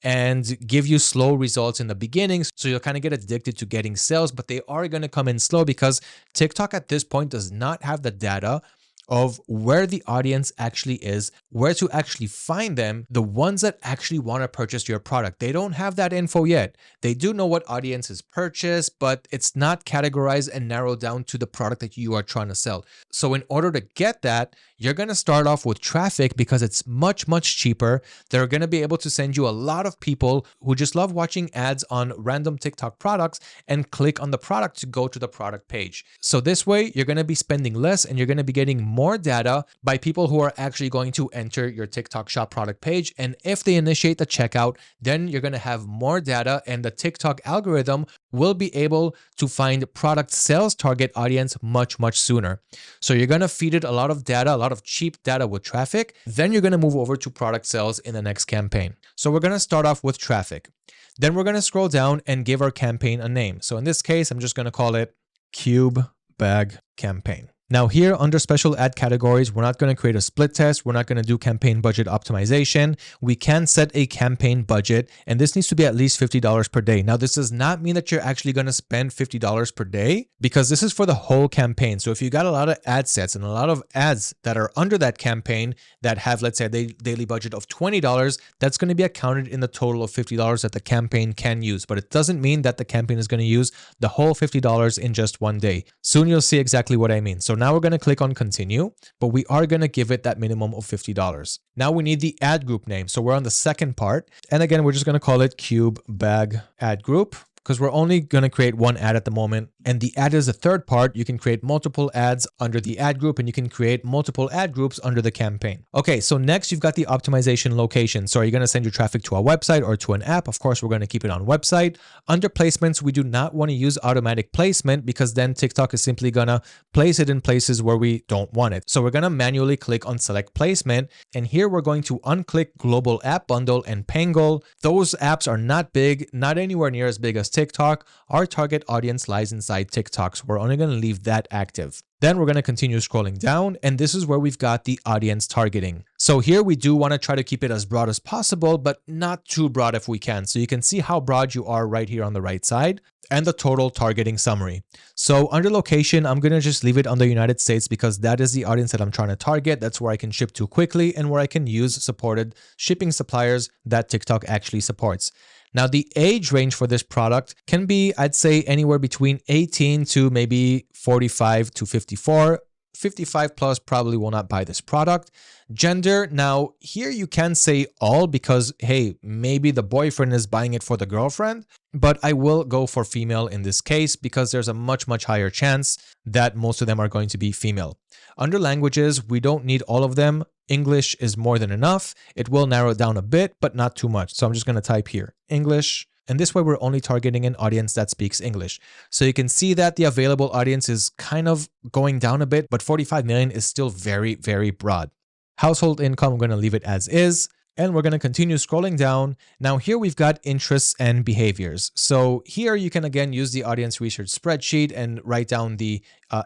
and give you slow results in the beginning. So you'll kind of get addicted to getting sales, but they are going to come in slow because TikTok at this point does not have the data of where the audience actually is, where to actually find them, the ones that actually want to purchase your product. They don't have that info yet. They do know what audiences purchase, but it's not categorized and narrowed down to the product that you are trying to sell. So in order to get that, you're going to start off with traffic because it's much, much cheaper. They're going to be able to send you a lot of people who just love watching ads on random TikTok products and click on the product to go to the product page. So this way, you're going to be spending less and you're going to be getting more data by people who are actually going to enter your TikTok shop product page. And if they initiate the checkout, then you're going to have more data and the TikTok algorithm will be able to find product sales target audience much, much sooner. So you're going to feed it a lot of data, a lot of cheap data with traffic. Then you're going to move over to product sales in the next campaign. So we're going to start off with traffic. Then we're going to scroll down and give our campaign a name. So in this case, I'm just going to call it Cube Bag Campaign. Now here under special ad categories, we're not going to create a split test. We're not going to do campaign budget optimization. We can set a campaign budget and this needs to be at least $50 per day. Now this does not mean that you're actually going to spend $50 per day because this is for the whole campaign. So if you got a lot of ad sets and a lot of ads that are under that campaign that have, let's say, a daily budget of $20, that's going to be accounted in the total of $50 that the campaign can use. But it doesn't mean that the campaign is going to use the whole $50 in just one day. Soon you'll see exactly what I mean. So now we're going to click on continue, but we are going to give it that minimum of $50. Now we need the ad group name. So we're on the second part. And again, we're just going to call it Cube Bag Ad Group. because we're only going to create one ad at the moment. And the ad is a third part. You can create multiple ads under the ad group, and you can create multiple ad groups under the campaign. Okay, so next you've got the optimization location. So are you going to send your traffic to a website or to an app? Of course, we're going to keep it on website. Under placements, we do not want to use automatic placement because then TikTok is simply going to place it in places where we don't want it. So we're going to manually click on select placement. And here we're going to unclick global app bundle and Pangle. Those apps are not big, not anywhere near as big as TikTok. Our target audience lies inside TikTok, so we're only going to leave that active. Then we're going to continue scrolling down, and this is where we've got the audience targeting. So here we do want to try to keep it as broad as possible, but not too broad if we can. So you can see how broad you are right here on the right side and the total targeting summary. So under location, I'm going to just leave it on the United States because that is the audience that I'm trying to target. That's where I can ship to quickly and where I can use supported shipping suppliers that TikTok actually supports. Now, the age range for this product can be, I'd say, anywhere between 18 to maybe 45 to 54. 55 plus probably will not buy this product. Gender, now here you can say all because, hey, maybe the boyfriend is buying it for the girlfriend, but I will go for female in this case because there's a much higher chance that most of them are going to be female. Under languages, we don't need all of them. English is more than enough. It will narrow it down a bit, but not too much. So I'm just going to type here, English. And this way we're only targeting an audience that speaks English. So you can see that the available audience is kind of going down a bit, but 45 million is still very broad. Household income, I'm going to leave it as is. And we're going to continue scrolling down. Now here we've got interests and behaviors. So here you can again use the audience research spreadsheet and write down the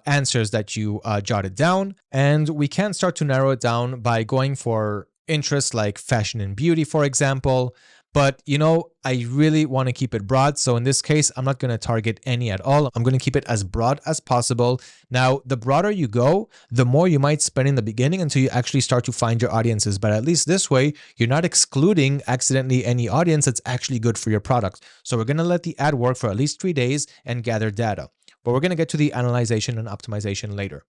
answers that you jotted down. And we can start to narrow it down by going for interests like fashion and beauty, for example. But, you know, I really want to keep it broad. So in this case, I'm not going to target any at all. I'm going to keep it as broad as possible. Now, the broader you go, the more you might spend in the beginning until you actually start to find your audiences. But at least this way, you're not excluding accidentally any audience that's actually good for your product. So we're going to let the ad work for at least 3 days and gather data. But we're going to get to the analyzation and optimization later.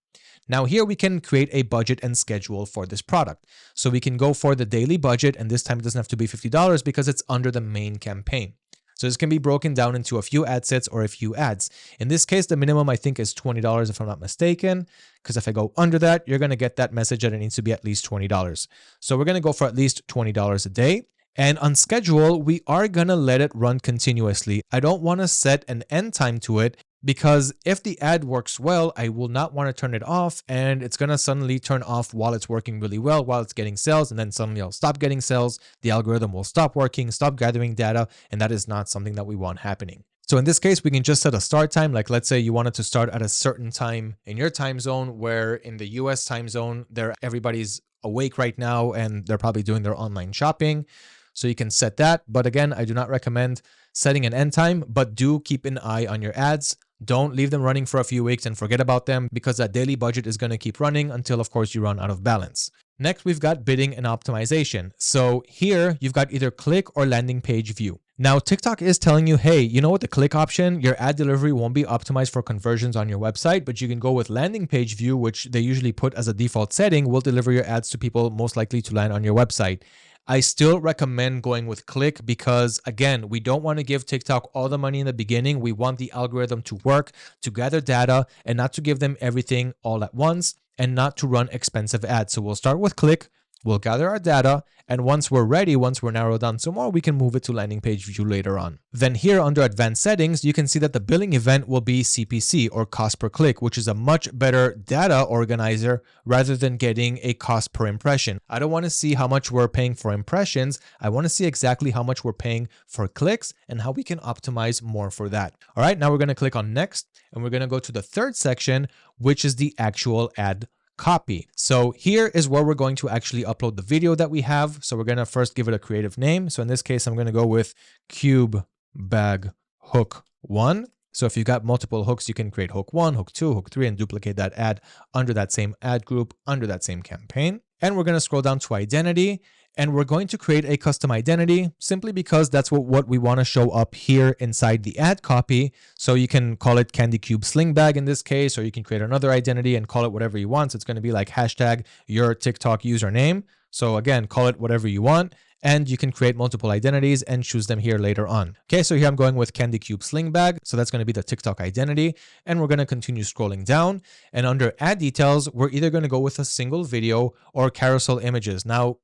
Now here we can create a budget and schedule for this product. So we can go for the daily budget, and this time it doesn't have to be $50 because it's under the main campaign. So this can be broken down into a few ad sets or a few ads. In this case, the minimum I think is $20 if I'm not mistaken, because if I go under that, you're going to get that message that it needs to be at least $20. So we're going to go for at least $20 a day. And on schedule, we are going to let it run continuously. I don't want to set an end time to it, because if the ad works well, I will not want to turn it off, and it's going to suddenly turn off while it's working really well, while it's getting sales, and then suddenly I'll stop getting sales. The algorithm will stop working, stop gathering data, and that is not something that we want happening. So in this case, we can just set a start time. Like let's say you wanted to start at a certain time in your time zone, where in the US time zone, everybody's awake right now and they're probably doing their online shopping. So you can set that. But again, I do not recommend setting an end time, but do keep an eye on your ads. Don't leave them running for a few weeks and forget about them, because that daily budget is going to keep running until, of course, you run out of balance. Next, we've got bidding and optimization. So here you've got either click or landing page view. Now, TikTok is telling you, hey, you know what, the click option, your ad delivery won't be optimized for conversions on your website, but you can go with landing page view, which they usually put as a default setting, will deliver your ads to people most likely to land on your website. I still recommend going with click because, again, we don't want to give TikTok all the money in the beginning. We want the algorithm to work, to gather data, and not to give them everything all at once, and not to run expensive ads. So we'll start with click, we'll gather our data, and once we're ready, once we're narrowed down some more, we can move it to landing page view later on. Then here under advanced settings, you can see that the billing event will be CPC, or cost per click, which is a much better data organizer rather than getting a cost per impression. I don't want to see how much we're paying for impressions. I want to see exactly how much we're paying for clicks and how we can optimize more for that. All right, now we're going to click on next, and we're going to go to the third section, which is the actual ad copy. So here is where we're going to actually upload the video that we have. So we're going to first give it a creative name. So in this case, I'm going to go with Cube Bag Hook 1. So if you've got multiple hooks, you can create hook 1, hook 2, hook 3, and duplicate that ad under that same ad group, under that same campaign. And we're going to scroll down to identity, and we're going to create a custom identity simply because that's what we want to show up here inside the ad copy. So you can call it Candy Cube Sling Bag in this case, or you can create another identity and call it whatever you want. So it's going to be like hashtag your TikTok username. So again, call it whatever you want. and you can create multiple identities and choose them here later on. Okay, so here I'm going with Candy Cube Sling Bag. So that's going to be the TikTok identity. And we're going to continue scrolling down. And under ad details, we're either going to go with a single video or carousel images. Now,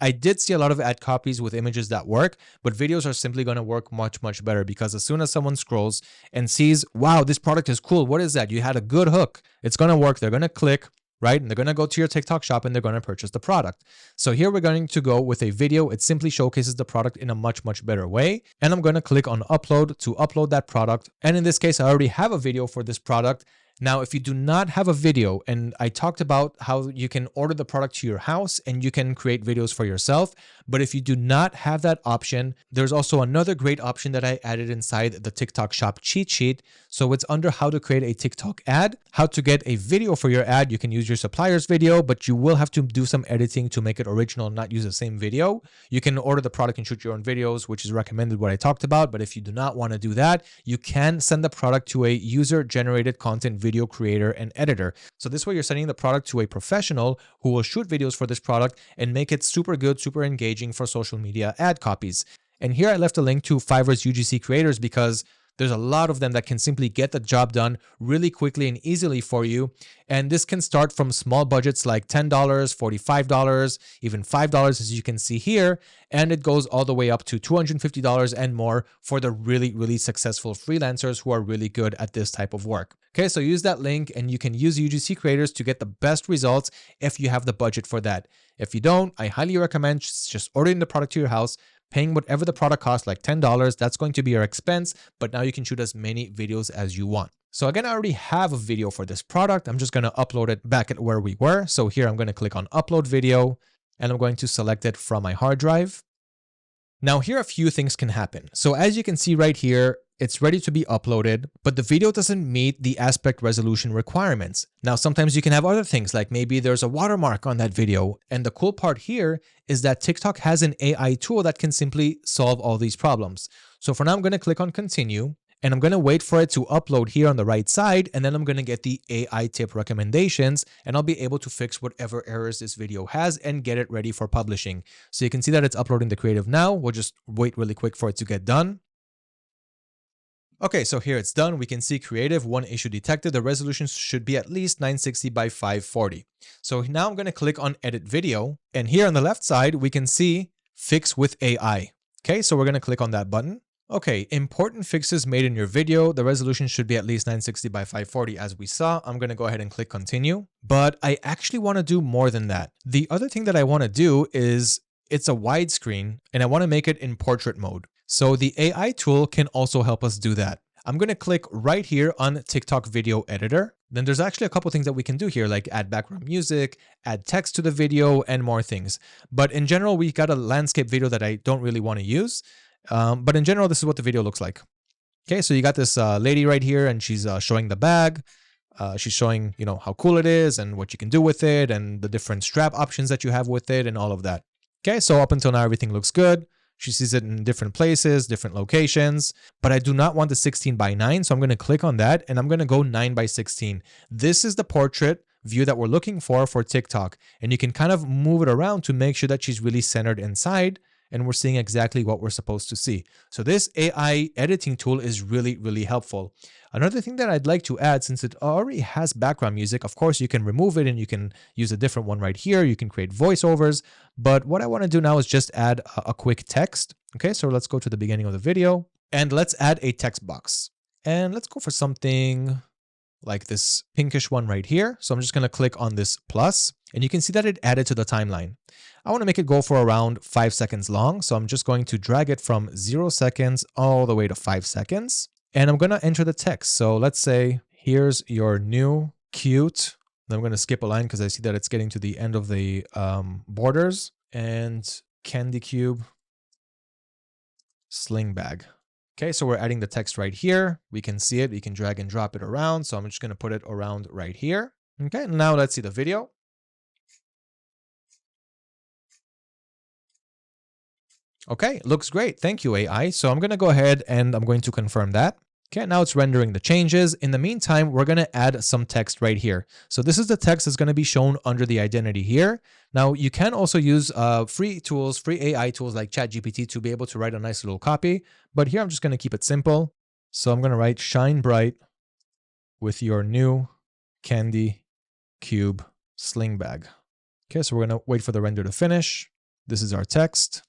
I did see a lot of ad copies with images that work, but videos are simply going to work much, much better because as soon as someone scrolls and sees, wow, this product is cool. What is that? You had a good hook. It's going to work. They're going to click, right? And they're going to go to your TikTok shop and they're going to purchase the product. So here we're going to go with a video. It simply showcases the product in a much, much better way. And I'm going to click on upload to upload that product. And in this case, I already have a video for this product. Now, if you do not have a video, and I talked about how you can order the product to your house and you can create videos for yourself, but if you do not have that option, there's also another great option that I added inside the TikTok shop cheat sheet. So it's under how to create a TikTok ad, how to get a video for your ad. You can use your supplier's video, but you will have to do some editing to make it original and not use the same video. You can order the product and shoot your own videos, which is recommended what I talked about. But if you do not want to do that, you can send the product to a user-generated content video creator and editor. So this way you're sending the product to a professional who will shoot videos for this product and make it super good, super engaging for social media ad copies. And here I left a link to Fiverr's UGC creators because there's a lot of them that can simply get the job done really quickly and easily for you. And this can start from small budgets like $10, $45, even $5, as you can see here. And it goes all the way up to $250 and more for the really, really successful freelancers who are really good at this type of work. Okay, so use that link and you can use UGC creators to get the best results if you have the budget for that. If you don't, I highly recommend just ordering the product to your house, paying whatever the product costs, like $10. That's going to be your expense, but now you can shoot as many videos as you want. So again, I already have a video for this product. I'm just going to upload it back at where we were. So here I'm going to click on upload video and I'm going to select it from my hard drive. Now here a few things can happen. So as you can see right here, it's ready to be uploaded, but the video doesn't meet the aspect resolution requirements. Now, sometimes you can have other things like maybe there's a watermark on that video. And the cool part here is that TikTok has an AI tool that can simply solve all these problems. So for now, I'm going to click on continue and I'm going to wait for it to upload here on the right side. And then I'm going to get the AI tip recommendations and I'll be able to fix whatever errors this video has and get it ready for publishing. So you can see that it's uploading the creative now. We'll just wait really quick for it to get done. Okay, so here it's done. We can see creative, one issue detected. The resolution should be at least 960 by 540. So now I'm going to click on edit video. And here on the left side, we can see fix with AI. Okay, so we're going to click on that button. Okay, important fixes made in your video. The resolution should be at least 960 by 540 as we saw. I'm going to go ahead and click continue. But I actually want to do more than that. The other thing that I want to do is it's a widescreen and I want to make it in portrait mode. So the AI tool can also help us do that. I'm going to click right here on TikTok video editor. Then there's actually a couple things that we can do here, like add background music, add text to the video, and more things. But in general, we got a landscape video that I don't really want to use. But in general, this is what the video looks like. Okay, so you got this lady right here and she's showing the bag. She's showing, you know, how cool it is and what you can do with it and the different strap options that you have with it and all of that. Okay, so up until now, everything looks good. She sees it in different places, different locations, but I do not want the 16 by 9. So I'm going to click on that and I'm going to go 9 by 16. This is the portrait view that we're looking for TikTok. And you can kind of move it around to make sure that she's really centered inside and we're seeing exactly what we're supposed to see. So this AI editing tool is really, really helpful. Another thing that I'd like to add, since it already has background music, of course, you can remove it and you can use a different one right here. You can create voiceovers. But what I want to do now is just add a quick text. Okay, so let's go to the beginning of the video and let's add a text box. And let's go for something like this pinkish one right here. So I'm just going to click on this plus and you can see that it added to the timeline. I want to make it go for around 5 seconds long. So I'm just going to drag it from 0 seconds all the way to 5 seconds. And I'm going to enter the text. So let's say, here's your new cute. Then I'm going to skip a line because I see that it's getting to the end of the borders. And Candy Cube Sling Bag. Okay, so we're adding the text right here. We can see it. We can drag and drop it around. So I'm just going to put it around right here. Okay, now let's see the video. Okay, looks great. Thank you, AI. So I'm going to go ahead and I'm going to confirm that. Okay, now it's rendering the changes. In the meantime, we're going to add some text right here. So this is the text that's going to be shown under the identity here. Now, you can also use free tools, free AI tools like ChatGPT to be able to write a nice little copy. But here, I'm just going to keep it simple. So I'm going to write shine bright with your new candy cube sling bag. Okay, so we're going to wait for the render to finish. This is our text.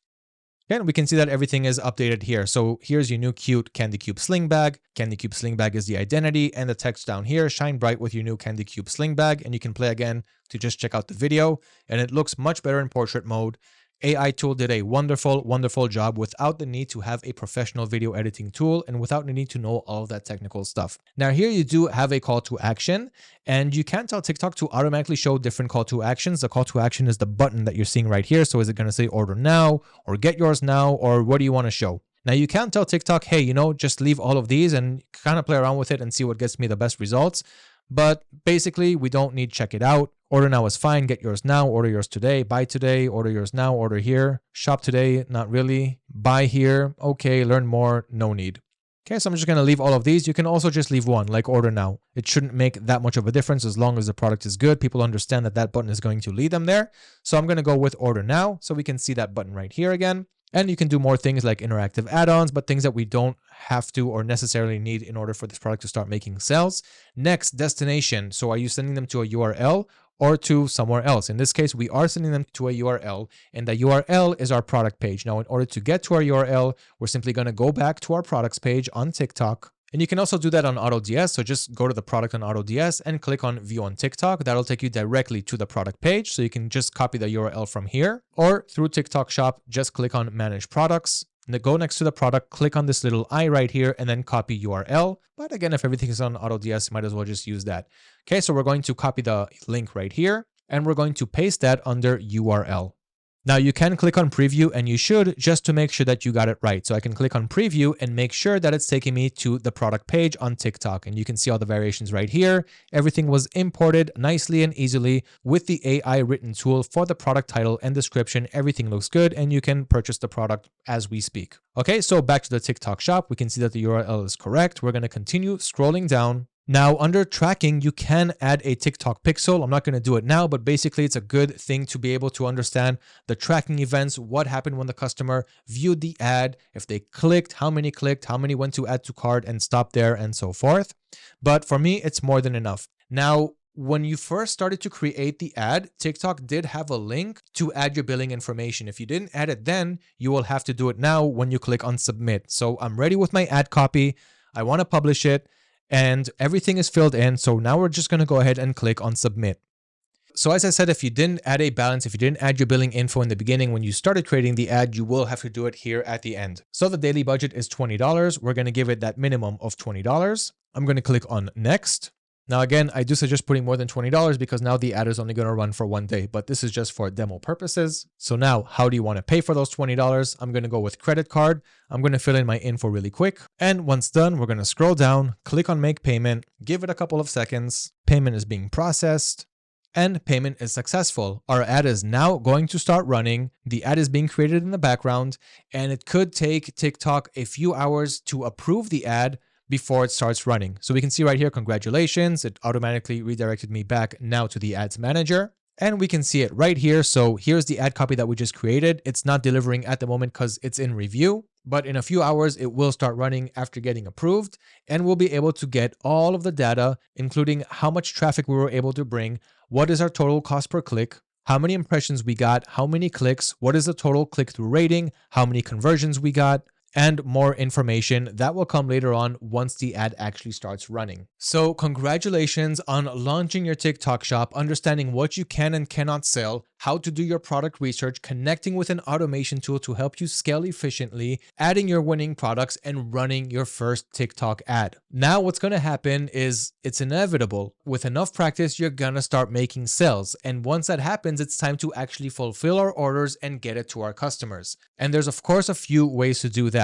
And we can see that everything is updated here. So here's your new cute Candy Cube Sling Bag. Candy Cube Sling Bag is the identity, and the text down here, shine bright with your new Candy Cube Sling Bag. And you can play again to just check out the video. And it looks much better in portrait mode. AI tool did a wonderful, wonderful job without the need to have a professional video editing tool and without the need to know all of that technical stuff. Now here you do have a call to action, and you can tell TikTok to automatically show different call to actions. The call to action is the button that you're seeing right here. So is it going to say order now or get yours now, or what do you want to show? Now you can tell TikTok, hey, just leave all of these and kind of play around with it and see what gets me the best results. But basically, we don't need check it out. Order now is fine. Get yours now. Order yours today. Buy today. Order yours now. Order here. Shop today. Not really. Buy here. Okay. Learn more. No need. Okay. So I'm just going to leave all of these. You can also just leave one, like order now. It shouldn't make that much of a difference as long as the product is good. People understand that that button is going to lead them there. So I'm going to go with order now. So we can see that button right here again. And you can do more things like interactive add-ons, but things that we don't have to or necessarily need in order for this product to start making sales. Next, destination. So are you sending them to a URL or to somewhere else? In this case, we are sending them to a URL, and the URL is our product page. Now, in order to get to our URL, we're simply going to go back to our products page on TikTok. And you can also do that on AutoDS. So just go to the product on AutoDS and click on view on TikTok. That'll take you directly to the product page. So you can just copy the URL from here, or through TikTok shop, just click on manage products. And then go next to the product, click on this little I right here, and then copy URL. But again, if everything is on AutoDS, you might as well just use that. Okay, so we're going to copy the link right here, and we're going to paste that under URL. Now you can click on preview, and you should, just to make sure that you got it right. So I can click on preview and make sure that it's taking me to the product page on TikTok. And you can see all the variations right here. Everything was imported nicely and easily with the AI written tool for the product title and description. Everything looks good, and you can purchase the product as we speak. Okay, so back to the TikTok shop. We can see that the URL is correct. We're going to continue scrolling down. Now, under tracking, you can add a TikTok pixel. I'm not going to do it now, but basically it's a good thing to be able to understand the tracking events, what happened when the customer viewed the ad, if they clicked, how many went to add to cart and stopped there, and so forth. But for me, it's more than enough. Now, when you first started to create the ad, TikTok did have a link to add your billing information. If you didn't add it then, you will have to do it now when you click on submit. So I'm ready with my ad copy. I want to publish it. And everything is filled in. So now we're just going to go ahead and click on submit. So as I said, if you didn't add a balance, if you didn't add your billing info in the beginning when you started creating the ad, you will have to do it here at the end. So the daily budget is $20. We're going to give it that minimum of $20. I'm going to click on next. Now, again, I do suggest putting more than $20 because now the ad is only going to run for one day, but this is just for demo purposes. So now, how do you want to pay for those $20? I'm going to go with credit card. I'm going to fill in my info really quick. And once done, we're going to scroll down, click on make payment, give it a couple of seconds. Payment is being processed and payment is successful. Our ad is now going to start running. The ad is being created in the background, and it could take TikTok a few hours to approve the ad before it starts running. So we can see right here, congratulations. It automatically redirected me back now to the ads manager. And we can see it right here. So here's the ad copy that we just created. It's not delivering at the moment because it's in review, but in a few hours, it will start running after getting approved. And we'll be able to get all of the data, including how much traffic we were able to bring, what is our total cost per click, how many impressions we got, how many clicks, what is the total click-through rating, how many conversions we got, and more information that will come later on once the ad actually starts running. So congratulations on launching your TikTok shop, understanding what you can and cannot sell, how to do your product research, connecting with an automation tool to help you scale efficiently, adding your winning products, and running your first TikTok ad. Now what's going to happen is it's inevitable. With enough practice, you're going to start making sales. And once that happens, it's time to actually fulfill our orders and get it to our customers. And there's of course a few ways to do that.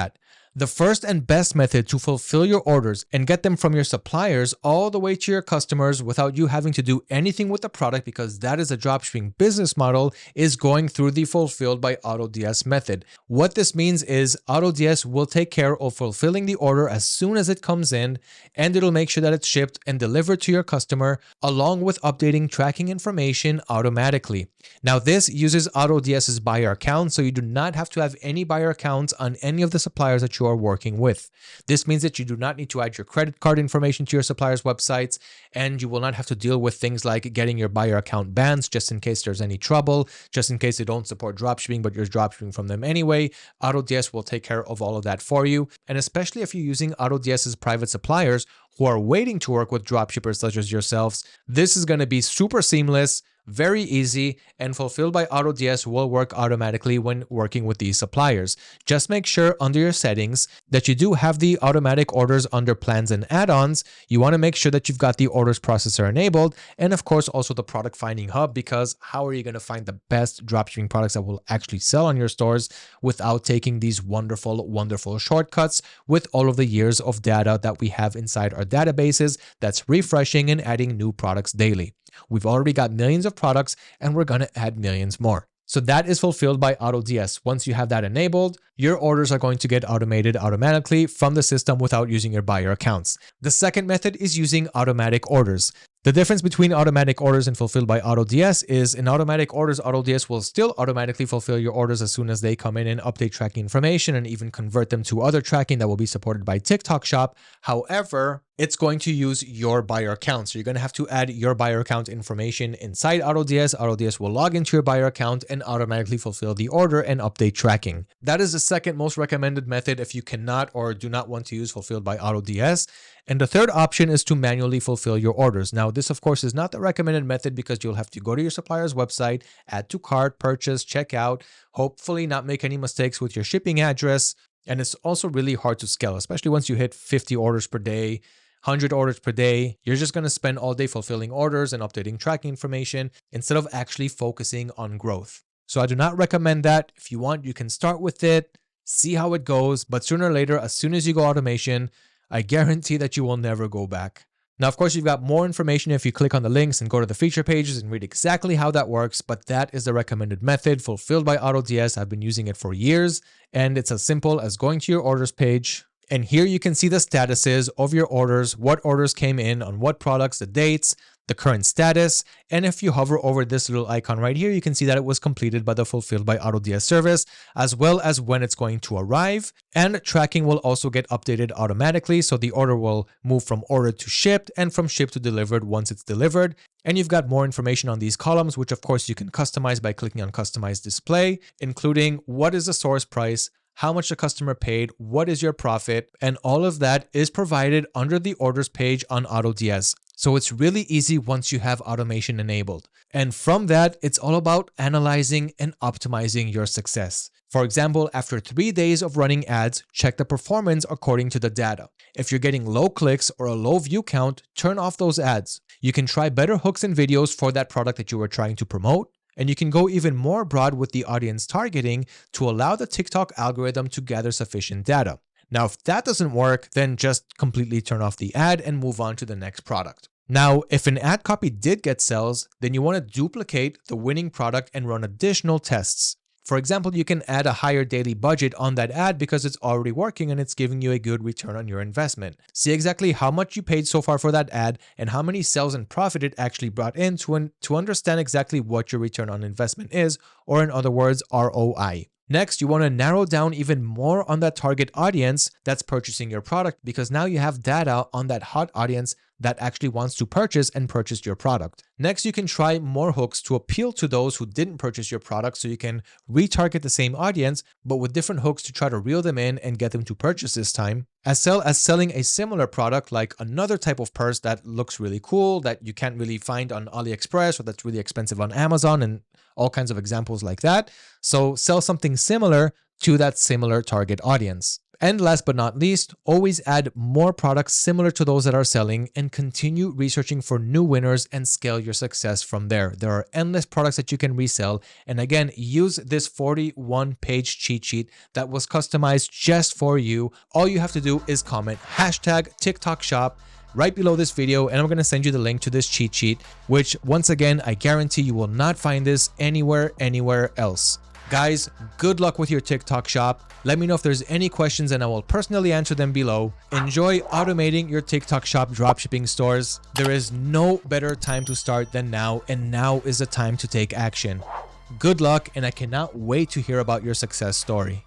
The first and best method to fulfill your orders and get them from your suppliers all the way to your customers without you having to do anything with the product, because that is a dropshipping business model, is going through the fulfilled by AutoDS method. What this means is AutoDS will take care of fulfilling the order as soon as it comes in, and it'll make sure that it's shipped and delivered to your customer, along with updating tracking information automatically. Now, this uses AutoDS's buyer account, so you do not have to have any buyer accounts on any of the suppliers that you are working with. This means that you do not need to add your credit card information to your suppliers' websites, and you will not have to deal with things like getting your buyer account bans just in case there's any trouble, just in case they don't support dropshipping, but you're dropshipping from them anyway. AutoDS will take care of all of that for you. And especially if you're using AutoDS's private suppliers who are waiting to work with dropshippers such as yourselves, this is going to be super seamless, very easy, and fulfilled by AutoDS will work automatically when working with these suppliers. Just make sure under your settings that you do have the automatic orders under plans and add-ons. You want to make sure that you've got the orders processor enabled, and of course also the product finding hub, because how are you going to find the best dropshipping products that will actually sell on your stores without taking these wonderful shortcuts with all of the years of data that we have inside our databases that's refreshing and adding new products daily. We've already got millions of products and we're going to add millions more. So that is fulfilled by AutoDS. Once you have that enabled, your orders are going to get automated automatically from the system without using your buyer accounts. The second method is using automatic orders. The difference between automatic orders and fulfilled by AutoDS is in automatic orders, AutoDS will still automatically fulfill your orders as soon as they come in and update tracking information and even convert them to other tracking that will be supported by TikTok Shop. However, it's going to use your buyer account. So you're going to have to add your buyer account information inside AutoDS. AutoDS will log into your buyer account and automatically fulfill the order and update tracking. That is the second most recommended method if you cannot or do not want to use fulfilled by AutoDS. And the third option is to manually fulfill your orders. Now, this of course is not the recommended method because you'll have to go to your supplier's website, add to cart, purchase, checkout, hopefully not make any mistakes with your shipping address. And it's also really hard to scale, especially once you hit 50 orders per day, 100 orders per day. You're just going to spend all day fulfilling orders and updating tracking information instead of actually focusing on growth. So I do not recommend that. If you want, you can start with it, see how it goes, but sooner or later, as soon as you go automation, I guarantee that you will never go back. Now, of course, you've got more information if you click on the links and go to the feature pages and read exactly how that works, but that is the recommended method fulfilled by AutoDS. I've been using it for years, and it's as simple as going to your orders page. And here you can see the statuses of your orders, what orders came in on what products, the dates, the current status. And if you hover over this little icon right here, you can see that it was completed by the fulfilled by AutoDS service, as well as when it's going to arrive. And tracking will also get updated automatically. So the order will move from ordered to shipped and from shipped to delivered once it's delivered. And you've got more information on these columns, which of course you can customize by clicking on customize display, including what is the source price, how much the customer paid, what is your profit, and all of that is provided under the orders page on AutoDS. So it's really easy once you have automation enabled. And from that, it's all about analyzing and optimizing your success. For example, after 3 days of running ads, check the performance according to the data. If you're getting low clicks or a low view count, turn off those ads. You can try better hooks and videos for that product that you were trying to promote. And you can go even more broad with the audience targeting to allow the TikTok algorithm to gather sufficient data. Now, if that doesn't work, then just completely turn off the ad and move on to the next product. Now, if an ad copy did get sales, then you want to duplicate the winning product and run additional tests. For example, you can add a higher daily budget on that ad because it's already working and it's giving you a good return on your investment. See exactly how much you paid so far for that ad and how many sales and profit it actually brought in to understand exactly what your return on investment is, or in other words, ROI. Next, you want to narrow down even more on that target audience that's purchasing your product, because now you have data on that hot audience that actually wants to purchase and purchase your product. Next, you can try more hooks to appeal to those who didn't purchase your product, so you can retarget the same audience, but with different hooks to try to reel them in and get them to purchase this time, as well as selling a similar product like another type of purse that looks really cool that you can't really find on AliExpress or that's really expensive on Amazon, and all kinds of examples like that. So sell something similar to that similar target audience. And last but not least, always add more products similar to those that are selling and continue researching for new winners and scale your success from there. There are endless products that you can resell. And again, use this 41-page cheat sheet that was customized just for you. All you have to do is comment hashtag TikTok shop right below this video, and I'm going to send you the link to this cheat sheet, which once again, I guarantee you will not find this anywhere else. Guys, good luck with your TikTok shop. Let me know if there's any questions and I will personally answer them below. Enjoy automating your TikTok shop dropshipping stores. There is no better time to start than now, and now is the time to take action. Good luck, and I cannot wait to hear about your success story.